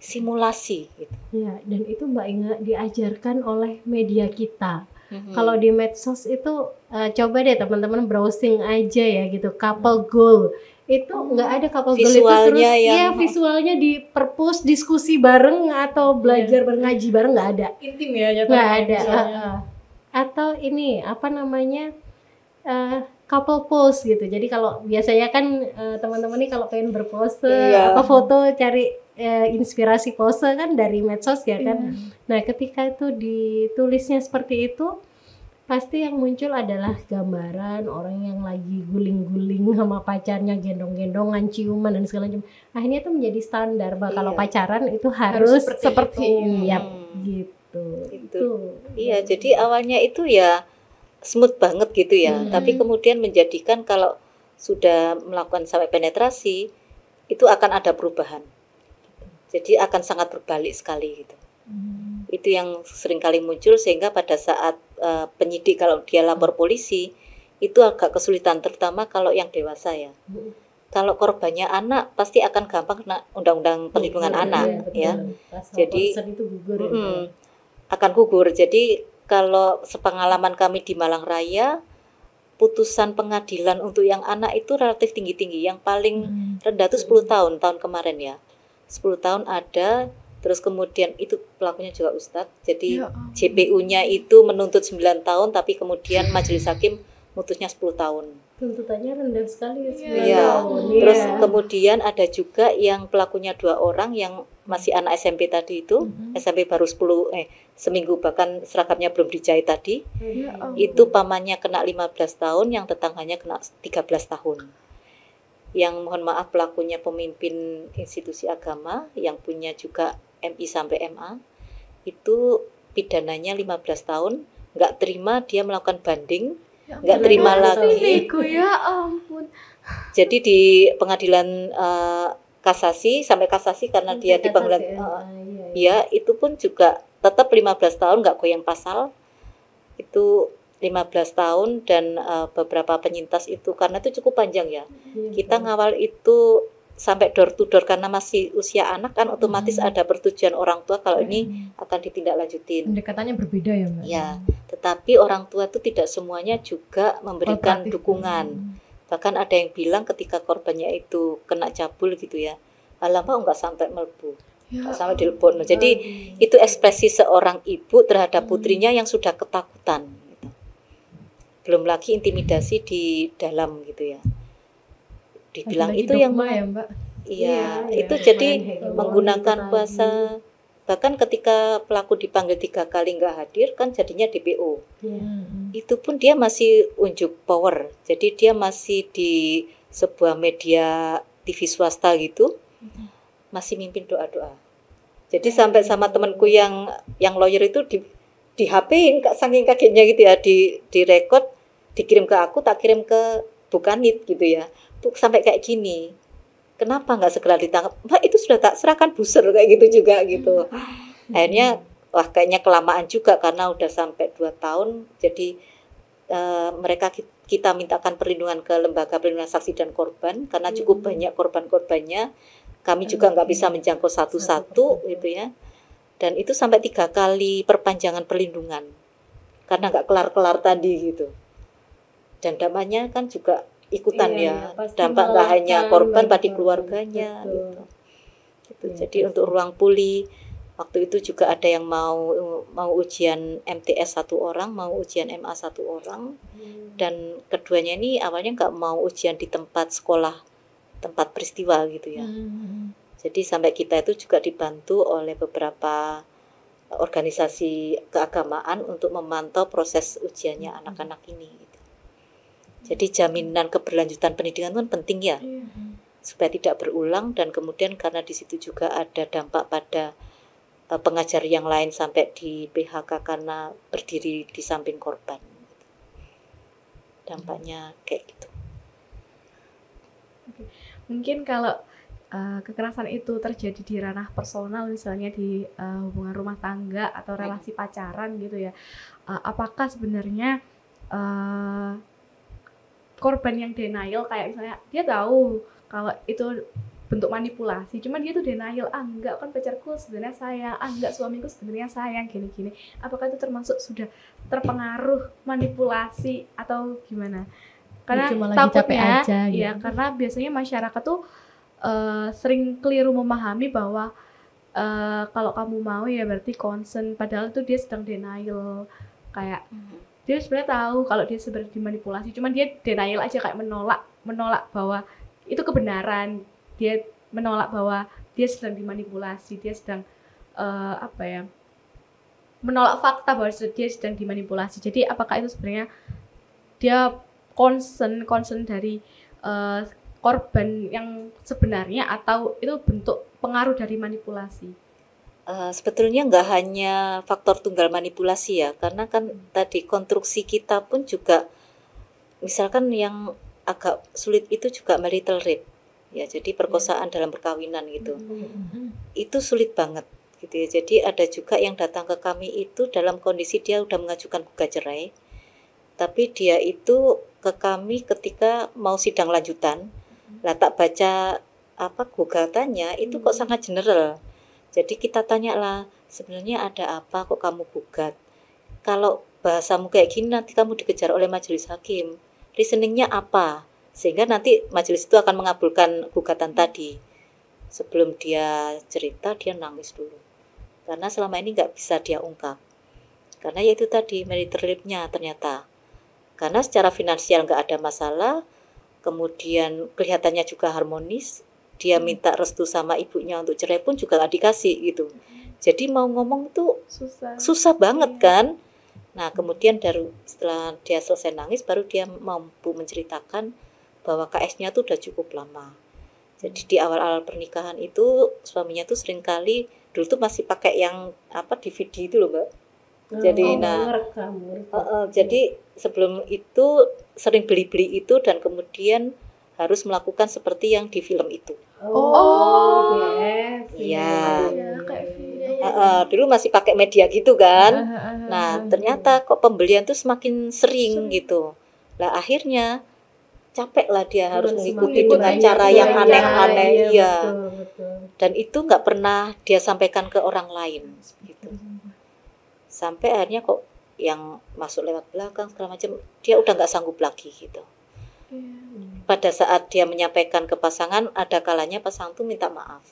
Simulasi gitu. Ya, dan itu Mbak Inga diajarkan oleh media kita. Kalau di medsos itu coba deh teman-teman browsing aja ya gitu, couple goal itu nggak ada couple goal itu terus visualnya di perpus diskusi bareng atau belajar bareng, ngaji bareng, nggak ada. Intim ya, nggak ada. Atau ini apa namanya couple pose gitu. Jadi kalau biasanya kan teman-teman nih kalau pengen berpose apa Iya. foto cari inspirasi pose kan dari medsos ya kan. Nah, ketika itu ditulisnya seperti itu, pasti yang muncul adalah gambaran orang yang lagi guling-guling sama pacarnya, gendong-gendongan, ciuman dan segala macam. Akhirnya itu menjadi standar bahwa kalau Iya. pacaran itu harus seperti itu. itu. Yap, gitu. Itu. Iya, jadi awalnya itu ya smooth banget gitu ya, tapi kemudian menjadikan kalau sudah melakukan sampai penetrasi itu akan ada perubahan. Jadi akan sangat berbalik sekali gitu. Itu yang sering kali muncul sehingga pada saat penyidik kalau dia lapor polisi itu agak kesulitan, terutama kalau yang dewasa ya. Kalau korbannya anak pasti akan gampang kena undang-undang perlindungan anak ya. Jadi itu gugur akan gugur. Jadi kalau sepengalaman kami di Malang Raya, putusan pengadilan untuk yang anak itu relatif tinggi-tinggi. Yang paling rendah itu 10 tahun kemarin ya. 10 tahun ada, terus kemudian itu pelakunya juga Ustadz. Jadi JPU-nya itu menuntut 9 tahun, tapi kemudian majelis hakim mutusnya 10 tahun. Tuntutannya rendah sekali ya. Iya. Terus kemudian ada juga yang pelakunya 2 orang yang masih anak SMP tadi itu, SMP baru seminggu bahkan seragamnya belum dijahit tadi. Itu pamannya kena 15 tahun, yang tetangganya kena 13 tahun. Yang mohon maaf pelakunya pemimpin institusi agama yang punya juga MI sampai MA, itu pidananya 15 tahun, nggak terima, dia melakukan banding, nggak terima lagi. Ya ampun. Jadi di pengadilan kasasi sampai kasasi karena dia di pengadilan ya itu pun juga tetap 15 tahun, nggak goyang pasal, itu 15 tahun dan beberapa penyintas itu karena itu cukup panjang ya. Kita ngawal itu sampai door to door karena masih usia anak kan otomatis ada persetujuan orang tua kalau ini akan ditindaklanjutin. Pendekatannya berbeda ya Mbak? Ya, tetapi orang tua itu tidak semuanya juga memberikan dukungan. Bahkan ada yang bilang ketika korbannya itu kena cabul gitu ya, alamak enggak sampai melebu, enggak sampai dilebon. Jadi itu ekspresi seorang ibu terhadap putrinya yang sudah ketakutan. Belum lagi intimidasi di dalam gitu ya. Dibilang lagi itu yang ya, Mbak. Iya, itu jadi menggunakan bahasa, bahkan ketika pelaku dipanggil 3 kali nggak hadir kan jadinya DPO. Itu pun dia masih unjuk power. Jadi dia masih di sebuah media TV swasta gitu, masih mimpin doa-doa. Jadi sampai sama temanku yang lawyer itu di HP-in saking kagetnya gitu ya, di record, dikirim ke aku, tak kirim ke Bukanit gitu ya. Tuh sampai kayak gini. Kenapa nggak segera ditangkap? Mbak itu sudah tak serahkan buser kayak gitu juga gitu. Akhirnya wah kayaknya kelamaan juga karena udah sampai 2 tahun. Jadi mereka kita mintakan perlindungan ke lembaga perlindungan saksi dan korban karena cukup banyak korban-korbannya. Kami juga nggak bisa menjangkau satu-satu gitu ya. Dan itu sampai 3 kali perpanjangan perlindungan karena nggak kelar-kelar tadi gitu. Dan dampaknya kan juga ikutan dampak nggak hanya korban pada keluarganya gitu. Jadi untuk ruang puli waktu itu juga ada yang mau ujian MTS 1 orang, mau ujian MA 1 orang, dan keduanya ini awalnya nggak mau ujian di tempat sekolah, tempat peristiwa gitu ya. Jadi sampai kita itu juga dibantu oleh beberapa organisasi keagamaan untuk memantau proses ujiannya anak-anak ini. Jadi jaminan keberlanjutan pendidikan itu penting ya, supaya tidak berulang, dan kemudian karena di situ juga ada dampak pada pengajar yang lain sampai di PHK karena berdiri di samping korban. Dampaknya kayak gitu. Mungkin kalau kekerasan itu terjadi di ranah personal, misalnya di hubungan rumah tangga atau relasi pacaran gitu ya, apakah sebenarnya korban yang denial, kayak misalnya dia tahu kalau itu bentuk manipulasi, cuman dia tuh denial, enggak kan pacarku sebenarnya sayang, enggak suamiku sebenarnya sayang, gini-gini. Apakah itu termasuk sudah terpengaruh manipulasi atau gimana? Karena cuma takutnya aja, gitu. Ya karena biasanya masyarakat tuh sering keliru memahami bahwa kalau kamu mau ya berarti consent, padahal itu dia sedang denial, kayak dia sebenarnya tahu kalau dia sebenarnya dimanipulasi, cuman dia denial aja, kayak menolak bahwa itu kebenaran, dia menolak bahwa dia sedang dimanipulasi, dia sedang menolak fakta bahwa dia sedang dimanipulasi. Jadi apakah itu sebenarnya dia concern dari korban yang sebenarnya, atau itu bentuk pengaruh dari manipulasi? Sebetulnya nggak hanya faktor tunggal manipulasi ya, karena kan tadi konstruksi kita pun juga, misalkan yang agak sulit itu juga marital rape ya, jadi perkosaan dalam perkawinan gitu, itu sulit banget gitu ya. Jadi ada juga yang datang ke kami itu dalam kondisi dia udah mengajukan gugat cerai, tapi dia itu ke kami ketika mau sidang lanjutan. Lah tak baca gugatannya itu kok sangat general. Jadi kita tanya lah, sebenarnya ada apa kok kamu gugat? Kalau bahasamu kayak gini nanti kamu dikejar oleh majelis hakim. Reasoningnya apa? Sehingga nanti majelis itu akan mengabulkan gugatan tadi. Sebelum dia cerita, dia nangis dulu. Karena selama ini nggak bisa dia ungkap. Karena ya itu tadi, marital rape-nya ternyata. Karena secara finansial nggak ada masalah, kemudian kelihatannya juga harmonis, dia minta restu sama ibunya untuk cerai pun juga nggak dikasih gitu. Jadi mau ngomong tuh susah banget kan. Nah kemudian setelah dia selesai nangis, baru dia mampu menceritakan bahwa KS-nya tuh udah cukup lama. Jadi di awal-awal pernikahan itu suaminya tuh seringkali dulu tuh masih pakai yang DVD itu loh Mbak. Jadi jadi sebelum itu sering beli itu dan kemudian harus melakukan seperti yang di film itu. Iya. Dulu masih pakai media gitu kan. Nah ternyata kok pembelian tuh semakin sering gitu. Lah akhirnya capek lah dia harus mengikuti dengan cara yang aneh-aneh. Iya. Dan itu nggak pernah dia sampaikan ke orang lain gitu. Sampai akhirnya kok yang masuk lewat belakang segala macam, dia udah nggak sanggup lagi gitu. Pada saat dia menyampaikan ke pasangan, ada kalanya pasangan tuh minta maaf,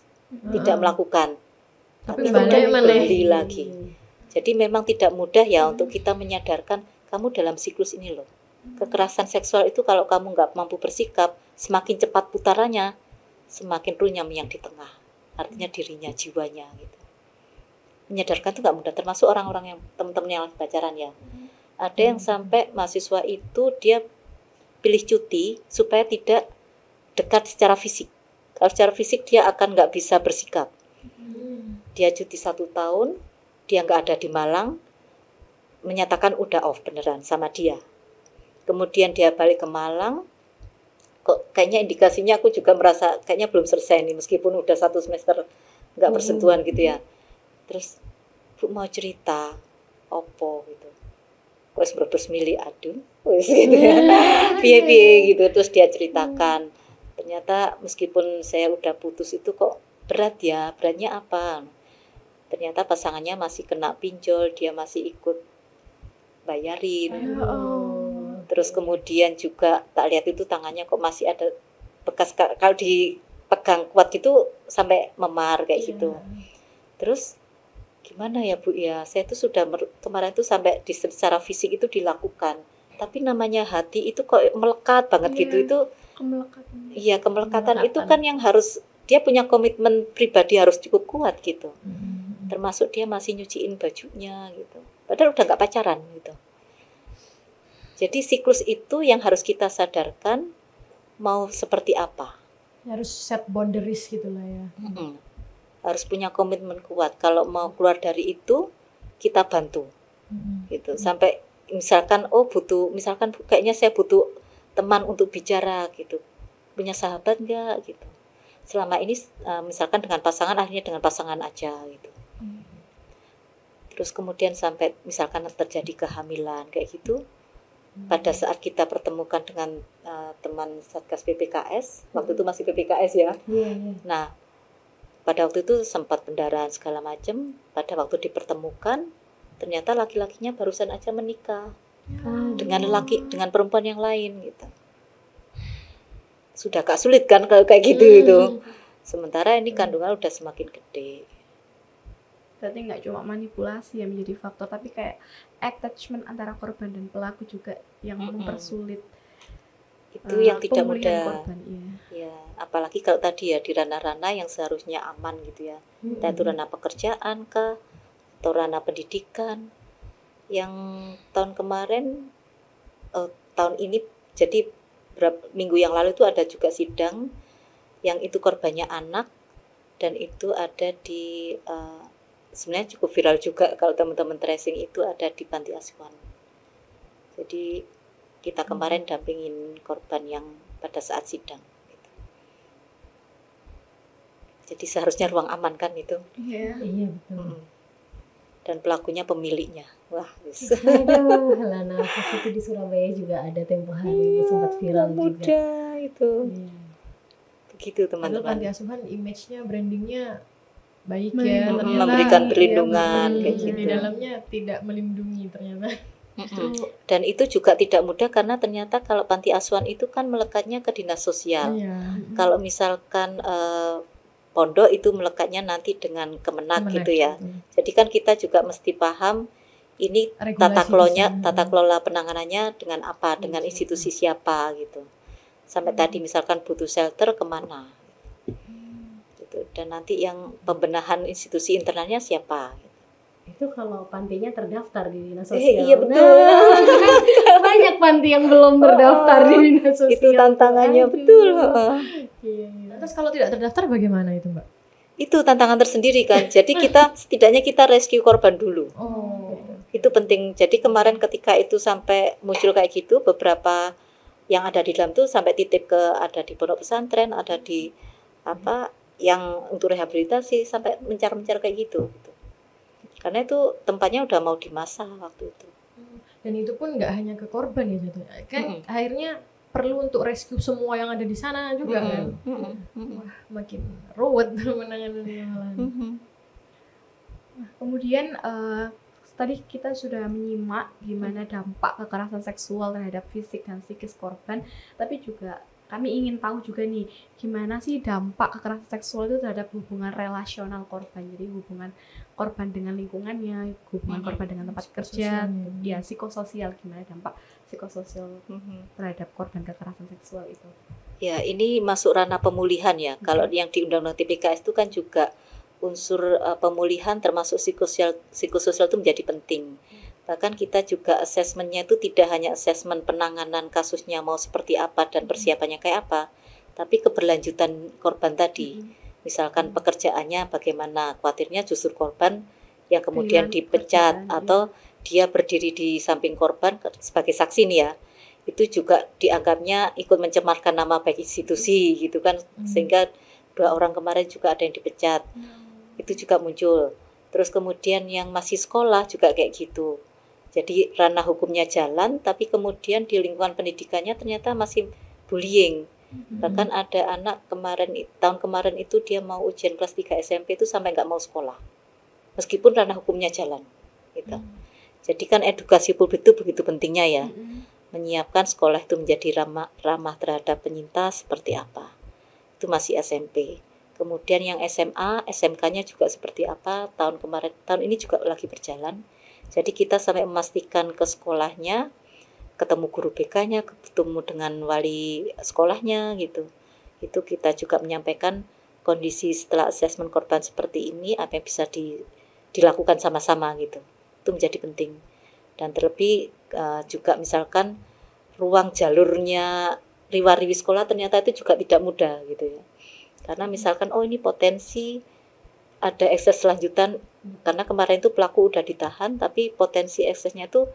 tidak melakukan, tapi kemudian beli lagi. Jadi memang tidak mudah ya untuk kita menyadarkan kamu dalam siklus ini loh. Kekerasan seksual itu kalau kamu nggak mampu bersikap, semakin cepat putarannya, semakin runyam yang di tengah. Artinya dirinya, jiwanya gitu. Menyadarkan itu nggak mudah, termasuk orang-orang yang teman-teman yang pacaran ya. Ada yang sampai mahasiswa itu dia pilih cuti supaya tidak dekat secara fisik. Kalau secara fisik dia akan nggak bisa bersikap. Dia cuti 1 tahun, dia nggak ada di Malang, menyatakan udah off beneran sama dia. Kemudian dia balik ke Malang, kok kayaknya indikasinya aku juga merasa kayaknya belum selesai nih, meskipun udah 1 semester nggak bersentuhan gitu ya. Terus Bu mau cerita opo gitu, wes berbes milih aduh wes gitu ya, piye gitu. Terus dia ceritakan ternyata meskipun saya udah putus itu kok berat ya, beratnya apa? Ternyata pasangannya masih kena pinjol, dia masih ikut bayarin. Terus kemudian juga tak lihat itu tangannya kok masih ada bekas, kalau dipegang kuat gitu sampai memar kayak gitu. Terus gimana ya Bu ya, saya tuh sudah kemarin tuh sampai secara fisik itu dilakukan, tapi namanya hati itu kok melekat banget gitu. Itu kemelekatan itu kan yang harus dia punya komitmen pribadi harus cukup kuat gitu. Termasuk dia masih nyuciin bajunya gitu, padahal udah nggak pacaran gitu. Jadi siklus itu yang harus kita sadarkan, mau seperti apa, harus set boundaries gitu lah ya. Harus punya komitmen kuat. Kalau mau keluar dari itu, kita bantu gitu. Sampai misalkan misalkan kayaknya saya butuh teman untuk bicara gitu, punya sahabat nggak gitu. Selama ini misalkan dengan pasangan, akhirnya dengan pasangan aja gitu. Terus kemudian sampai misalkan terjadi kehamilan kayak gitu, pada saat kita pertemukan dengan teman Satgas PPKS, waktu itu masih PPKS ya. Nah pada waktu itu sempat pendarahan segala macam. Pada waktu dipertemukan, ternyata laki-lakinya barusan aja menikah dengan perempuan yang lain gitu. Sudah gak sulit kan kalau kayak gitu itu. Sementara ini kandungan udah semakin gede. Berarti nggak cuma manipulasi yang menjadi faktor, tapi kayak attachment antara korban dan pelaku juga yang mempersulit itu yang tidak pemulihan mudah. Korban, Ya, apalagi kalau tadi ya di ranah-ranah yang seharusnya aman gitu ya. Entah itu ranah pekerjaan kah atau ranah pendidikan. Yang tahun kemarin tahun ini, jadi minggu yang lalu itu ada juga sidang yang itu korbannya anak, dan itu ada di sebenarnya cukup viral juga kalau teman-teman tracing, itu ada di panti asuhan. Jadi kita kemarin dampingin korban yang pada saat sidang. Jadi seharusnya ruang aman kan itu. Iya. Iya betul. Dan pelakunya pemiliknya. Wah, Aduh, Lana, pas itu di Surabaya juga ada tempo hari sempat viral juga. Mudah itu. Iya. Begitu Padahal teman-teman. panti asuhan image-nya, brandingnya baik Baik. ya, ternyata Memberikan perlindungan iya, kayak di gitu. dalamnya tidak melindungi ternyata. Dan itu juga tidak mudah karena ternyata kalau panti asuhan itu kan melekatnya ke dinas sosial. Iya. Kalau misalkan pondok itu melekatnya nanti dengan Kemenak gitu ya. Jadi kan kita juga mesti paham ini tata kelola penanganannya dengan apa, dengan institusi siapa gitu. Sampai tadi misalkan butuh shelter kemana gitu. Dan nanti yang pembenahan institusi internalnya siapa. Itu kalau pantinya terdaftar di dinas sosial. Iya betul. Nah, banyak panti yang belum terdaftar di dinas sosial. Itu tantangannya. Betul. Iya. Terus kalau tidak terdaftar bagaimana itu, Mbak? Itu tantangan tersendiri kan. Jadi kita setidaknya kita rescue korban dulu. Itu penting. Jadi kemarin ketika itu sampai muncul kayak gitu, beberapa yang ada di dalam tuh sampai titip ke, ada di pondok pesantren, ada di apa yang untuk rehabilitasi, sampai mencar-mencar kayak gitu. Karena itu tempatnya udah mau dimasak waktu itu. Dan itu pun nggak hanya ke korban ya jatuhnya. Kan akhirnya perlu untuk rescue semua yang ada di sana juga kan. Wah, makin ruwet menangani hal-hal. Nah, kemudian tadi kita sudah menyimak gimana dampak kekerasan seksual terhadap fisik dan psikis korban, tapi juga kami ingin tahu juga nih, gimana sih dampak kekerasan seksual itu terhadap hubungan relasional korban. Jadi hubungan korban dengan lingkungannya, hubungan korban dengan tempat kerja, ya psikososial, gimana dampak psikososial terhadap korban kekerasan seksual itu. Ya, ini masuk ranah pemulihan ya. Kalau yang di Undang-Undang TPKS itu kan juga unsur pemulihan termasuk psikososial itu menjadi penting. Bahkan kita juga asesmennya itu tidak hanya asesmen penanganan kasusnya mau seperti apa dan persiapannya kayak apa, tapi keberlanjutan korban tadi. Misalkan pekerjaannya bagaimana, khawatirnya justru korban yang kemudian dipecat atau dia berdiri di samping korban sebagai saksi nih ya, itu juga dianggapnya ikut mencemarkan nama baik institusi gitu kan, sehingga 2 orang kemarin juga ada yang dipecat. Itu juga muncul. Terus kemudian yang masih sekolah juga kayak gitu. Jadi ranah hukumnya jalan, tapi kemudian di lingkungan pendidikannya ternyata masih bullying. Bahkan ada anak tahun kemarin itu dia mau ujian kelas 3 SMP itu sampai nggak mau sekolah, meskipun ranah hukumnya jalan. Gitu. Jadi kan edukasi publik itu begitu pentingnya ya, menyiapkan sekolah itu menjadi ramah terhadap penyintas seperti apa. Itu masih SMP. Kemudian yang SMA, SMK-nya juga seperti apa, tahun ini juga lagi berjalan. Jadi kita sampai memastikan ke sekolahnya, ketemu guru BK-nya, ketemu dengan wali sekolahnya gitu. Itu kita juga menyampaikan kondisi setelah asesmen korban seperti ini, apa yang bisa dilakukan sama-sama gitu. Itu menjadi penting. Dan terlebih juga misalkan ruang jalurnya riwa-riwi sekolah ternyata itu juga tidak mudah gitu ya. Karena misalkan ini potensi ada ekses lanjutan, karena kemarin itu pelaku udah ditahan tapi potensi eksesnya itu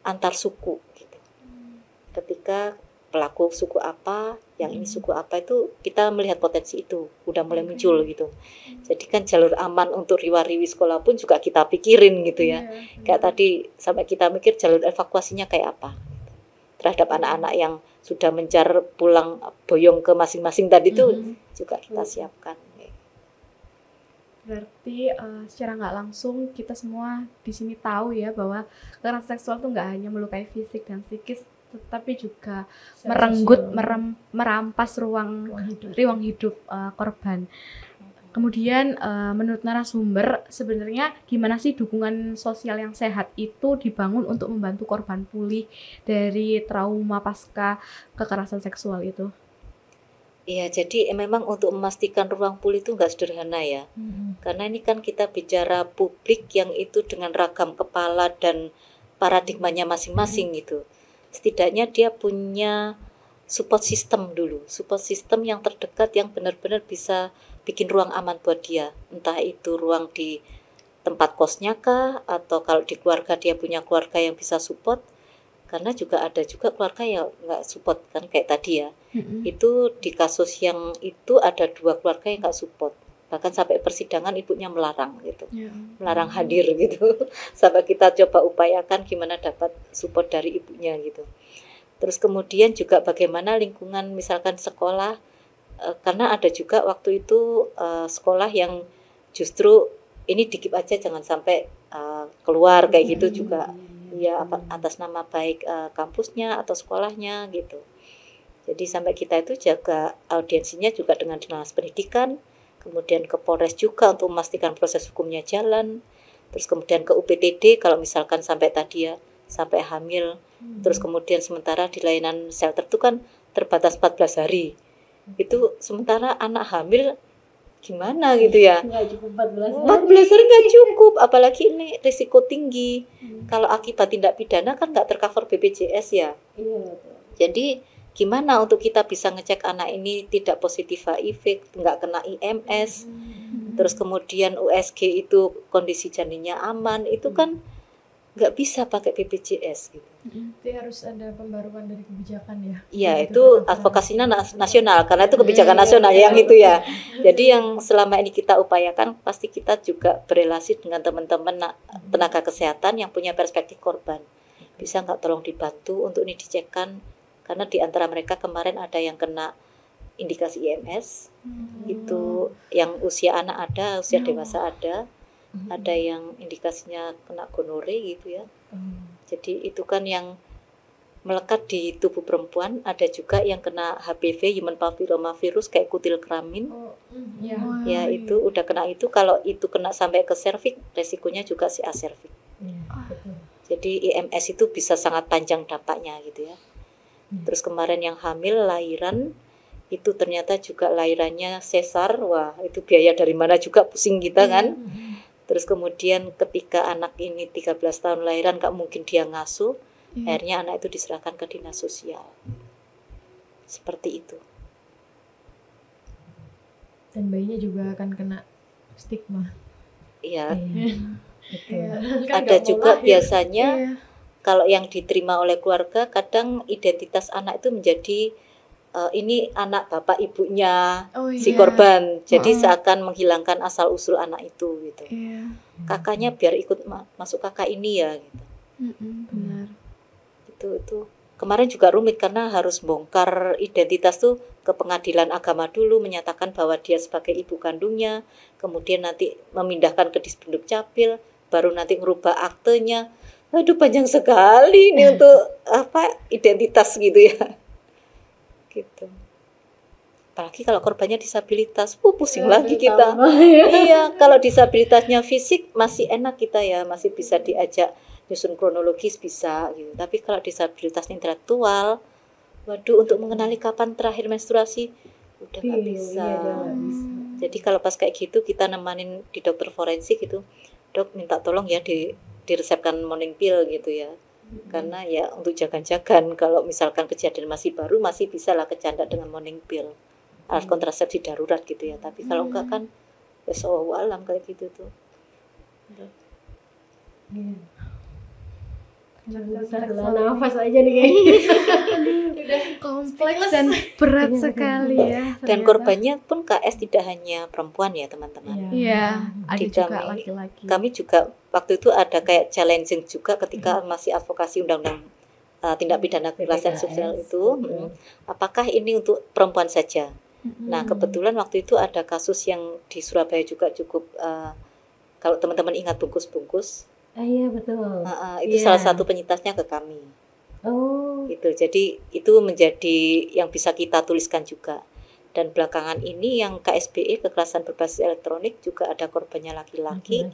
antar suku gitu. Ketika pelaku suku apa, yang ini suku apa, itu kita melihat potensi itu udah mulai muncul gitu. Jadi kan jalur aman untuk riwa-riwi sekolah pun juga kita pikirin gitu ya. Kayak tadi sampai kita mikir jalur evakuasinya kayak apa terhadap anak-anak yang sudah mencar pulang boyong ke masing-masing tadi itu juga kita siapkan. Berarti secara nggak langsung kita semua di sini tahu ya bahwa kekerasan seksual itu nggak hanya melukai fisik dan psikis, tetapi juga merenggut, merampas ruang hidup korban. Kemudian menurut narasumber sebenarnya gimana sih dukungan sosial yang sehat itu dibangun untuk membantu korban pulih dari trauma pasca kekerasan seksual itu? Iya, jadi memang untuk memastikan ruang pulih itu nggak sederhana ya. Karena ini kan kita bicara publik yang itu dengan ragam kepala dan paradigmanya masing-masing gitu. Setidaknya dia punya support system dulu, support system yang terdekat yang benar-benar bisa bikin ruang aman buat dia. Entah itu ruang di tempat kosnya kah, atau kalau di keluarga dia punya keluarga yang bisa support. Karena juga ada juga keluarga yang nggak support kan kayak tadi ya. Itu di kasus yang itu ada 2 keluarga yang nggak support. Bahkan sampai persidangan ibunya melarang gitu. Melarang hadir gitu. Sampai kita coba upayakan gimana dapat support dari ibunya gitu. Terus kemudian juga bagaimana lingkungan misalkan sekolah, karena ada juga waktu itu sekolah yang justru ini dikip aja jangan sampai keluar kayak gitu juga ya atas nama baik kampusnya atau sekolahnya gitu. Jadi sampai kita itu jaga audiensinya juga dengan dinas pendidikan, kemudian ke Polres juga untuk memastikan proses hukumnya jalan, terus kemudian ke UPTD kalau misalkan sampai tadi ya sampai hamil, terus kemudian sementara di layanan shelter itu kan terbatas 14 hari. Itu sementara anak hamil gimana gitu ya, Nggak cukup 14 hari nggak cukup, apalagi ini risiko tinggi. Kalau akibat tindak pidana kan nggak tercover BPJS ya. Jadi gimana untuk kita bisa ngecek anak ini tidak positif HIV, nggak kena IMS, terus kemudian USG itu kondisi janinnya aman, itu kan nggak bisa pakai BPJS gitu. Itu harus ada pembaruan dari kebijakan ya. Iya, itu advokasinya nasional karena itu kebijakan nasional yang itu ya. Jadi yang selama ini kita upayakan pasti kita juga berelasi dengan teman-teman tenaga kesehatan yang punya perspektif korban. Bisa nggak tolong dibantu untuk ini dicekkan, karena di antara mereka kemarin ada yang kena indikasi IMS, itu yang usia anak ada, usia dewasa ada yang indikasinya kena gonore gitu ya. Jadi itu kan yang melekat di tubuh perempuan, ada juga yang kena HPV, human papilloma virus kayak kutil kelamin. Ya itu udah kena itu, kalau itu kena sampai ke serviks, resikonya juga CA serviks. Jadi IMS itu bisa sangat panjang dampaknya gitu ya. Terus kemarin yang hamil lahiran itu ternyata juga lahirannya sesar, wah itu biaya dari mana juga pusing kita kan. Terus kemudian ketika anak ini 13 tahun lahiran gak mungkin dia ngasuh, akhirnya anak itu diserahkan ke dinas sosial. Seperti itu. Dan bayinya juga akan kena stigma. Iya. Kan ada juga biasanya kalau yang diterima oleh keluarga, kadang identitas anak itu menjadi ini anak bapak ibunya si korban, jadi seakan menghilangkan asal usul anak itu gitu. Kakaknya biar ikut masuk kakak ini ya gitu. Benar. Itu kemarin juga rumit karena harus bongkar identitas tuh ke pengadilan agama dulu, menyatakan bahwa dia sebagai ibu kandungnya, kemudian nanti memindahkan ke Disduk Capil, baru nanti merubah aktenya. Aduh panjang sekali ini untuk identitas gitu ya. Gitu. Apalagi kalau korbannya disabilitas, pusing lagi kita. Iya, kalau disabilitasnya fisik masih enak kita ya, masih bisa diajak nyusun kronologis bisa gitu. Tapi kalau disabilitas intelektual, waduh untuk mengenali kapan terakhir menstruasi udah nggak bisa. Jadi kalau pas kayak gitu kita nemanin di dokter forensik gitu, dok minta tolong ya diresepkan morning pill gitu ya. Karena ya untuk jaga-jagan, kalau misalkan kejadian masih baru masih bisa lah kecanda dengan morning pill, alat kontrasepsi darurat gitu ya. Tapi kalau enggak kan alam kayak gitu tuh. Nafas aja nih kayaknya. Udah kompleks dan berat sekali ya. Dan korbannya pun KS tidak hanya perempuan ya teman-teman. Iya, ada juga laki-laki. Kami juga waktu itu ada kayak challenging juga ketika masih advokasi undang-undang tindak pidana kekerasan seksual itu. Apakah ini untuk perempuan saja? Nah kebetulan waktu itu ada kasus yang di Surabaya juga cukup, kalau teman-teman ingat bungkus-bungkus. Iya betul. Itu salah satu penyintasnya ke kami. Gitu. Jadi itu menjadi yang bisa kita tuliskan juga. Dan belakangan ini yang KSBE, kekerasan berbasis elektronik, juga ada korbannya laki-laki.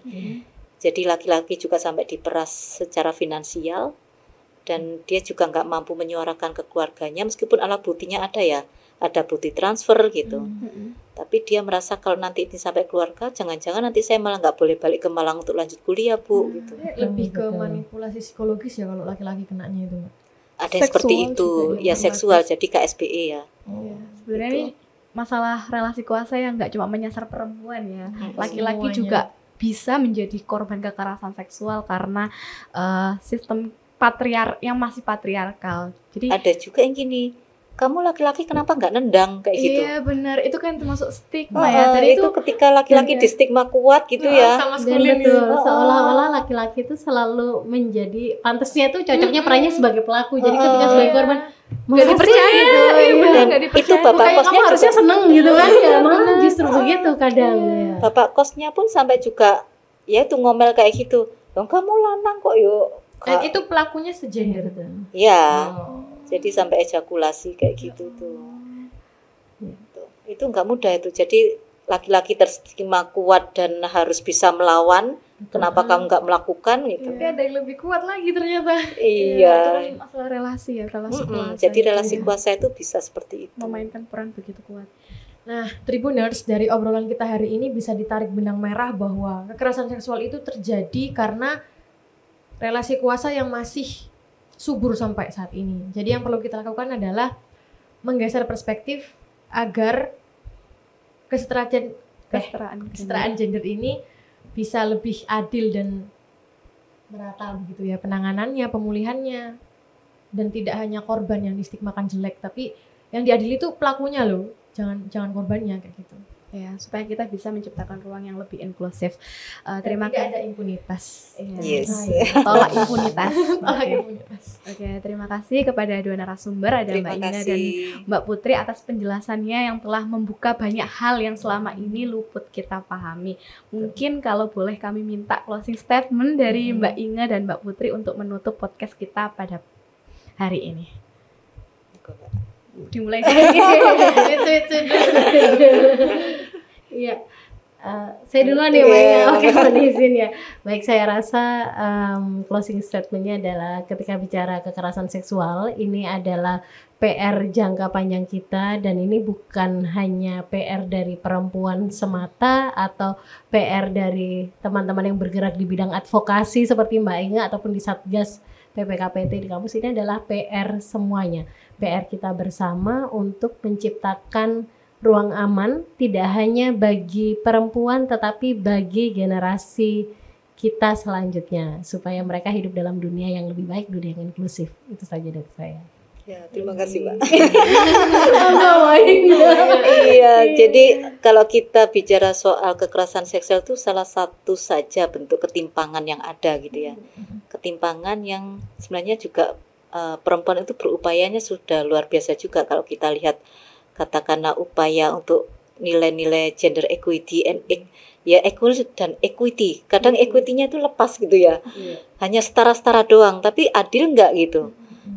Jadi laki-laki juga sampai diperas secara finansial, dan dia juga nggak mampu menyuarakan ke keluarganya, meskipun alat buktinya ada ya, ada bukti transfer gitu. Tapi dia merasa kalau nanti ini sampai keluarga, jangan-jangan nanti saya malah nggak boleh balik ke Malang untuk lanjut kuliah, Bu. Gitu. Lebih ke manipulasi psikologis ya kalau laki-laki kenanya itu. Ada yang seperti itu, ya seksual, jadi KSBE ya. Sebenarnya ini masalah relasi kuasa yang nggak cuma menyasar perempuan ya, laki-laki juga bisa menjadi korban kekerasan seksual karena sistem yang masih patriarkal. Jadi ada juga yang gini, kamu laki-laki kenapa nggak nendang kayak gitu? Iya benar, itu kan termasuk stigma ya. Tadi itu ketika laki-laki di stigma kuat gitu ya. Dan betul, seolah-olah laki-laki itu selalu menjadi pantasnya tuh cocoknya perannya sebagai pelaku. Jadi ketika sebagai korban nggak dipercaya gitu. Dan itu bapak kosnya kamu harusnya seneng gitu kan ya, malah justru begitu kadang ya. Bapak kosnya pun sampai juga ya itu ngomel kayak gitu, dong kamu lanang kok yuk. Dan itu pelakunya segender tuh. Ya, jadi sampai ejakulasi kayak gitu tuh. Itu nggak mudah itu. Jadi laki-laki terstigma kuat dan harus bisa melawan. Kenapa kamu nggak melakukan gitu? Tapi ada yang lebih kuat lagi ternyata. Iya. Itu masalah relasi ya, relasi kuasa. Jadi relasi kuasa itu bisa seperti itu. Memainkan peran begitu kuat. Nah, Tribuners, dari obrolan kita hari ini bisa ditarik benang merah bahwa kekerasan seksual itu terjadi karena relasi kuasa yang masih subur sampai saat ini. Jadi yang perlu kita lakukan adalah menggeser perspektif agar kesetaraan gender ini bisa lebih adil dan merata begitu ya, penanganannya, pemulihannya, dan tidak hanya korban yang distigmakan jelek, tapi yang diadili itu pelakunya loh, jangan korbannya kayak gitu. Ya, supaya kita bisa menciptakan ruang yang lebih inklusif. Terima kasih. Tidak ada impunitas. Yes. Tolak impunitas. Oke, terima kasih kepada dua narasumber, ada Mbak Ina dan Mbak Putri, atas penjelasannya yang telah membuka banyak hal yang selama ini luput kita pahami. Mungkin kalau boleh kami minta closing statement dari Mbak Inga dan Mbak Putri untuk menutup podcast kita pada hari ini. Dimulai Iya, saya duluan nih Maya. Oke, mohon izin ya. Baik, saya rasa closing statementnya adalah ketika bicara kekerasan seksual, ini adalah PR jangka panjang kita, dan ini bukan hanya PR dari perempuan semata atau PR dari teman-teman yang bergerak di bidang advokasi seperti Mbak Inga ataupun di Satgas PPKPT di kampus. Ini adalah PR semuanya. PR kita bersama untuk menciptakan ruang aman tidak hanya bagi perempuan tetapi bagi generasi kita selanjutnya, supaya mereka hidup dalam dunia yang lebih baik, dunia yang inklusif. Itu saja dari saya. Ya, terima kasih Mbak. Iya, jadi kalau kita bicara soal kekerasan seksual itu salah satu saja bentuk ketimpangan yang ada gitu ya. Ketimpangan yang sebenarnya juga perempuan itu berupayanya sudah luar biasa juga kalau kita lihat, katakanlah upaya untuk nilai-nilai gender equity ya equal dan equity. Kadang equity-nya itu lepas gitu ya. Hanya setara-setara doang, tapi adil enggak gitu.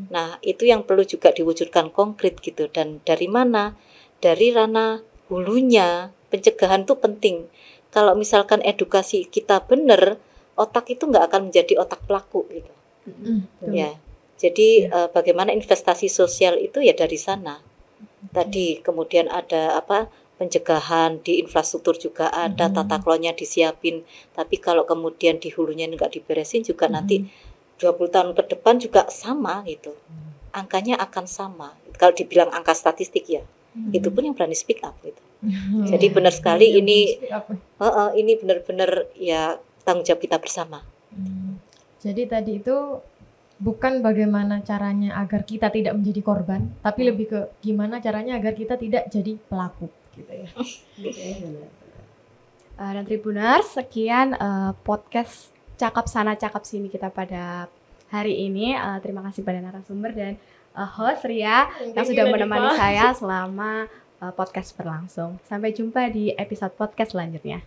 Nah, itu yang perlu juga diwujudkan konkret gitu. Dan dari mana? Dari ranah hulunya, pencegahan itu penting. Kalau misalkan edukasi kita benar, otak itu enggak akan menjadi otak pelaku gitu. Ya. Jadi bagaimana investasi sosial itu ya dari sana. Tadi kemudian ada pencegahan di infrastruktur juga ada, tata kelolanya disiapin. Tapi kalau kemudian di hulunya enggak diberesin juga nanti 20 tahun ke depan juga sama gitu. Angkanya akan sama. Kalau dibilang angka statistik ya, itu pun yang berani speak up gitu. Jadi benar sekali ini benar-benar ya tanggung jawab kita bersama. Jadi tadi itu bukan bagaimana caranya agar kita tidak menjadi korban, tapi lebih ke gimana caranya agar kita tidak jadi pelaku gitu ya. Dan Tribuners, sekian podcast Cakap Sana Cakap Sini kita pada hari ini. Terima kasih pada narasumber dan host Ria yang sudah menemani saya selama podcast berlangsung. Sampai jumpa di episode podcast selanjutnya.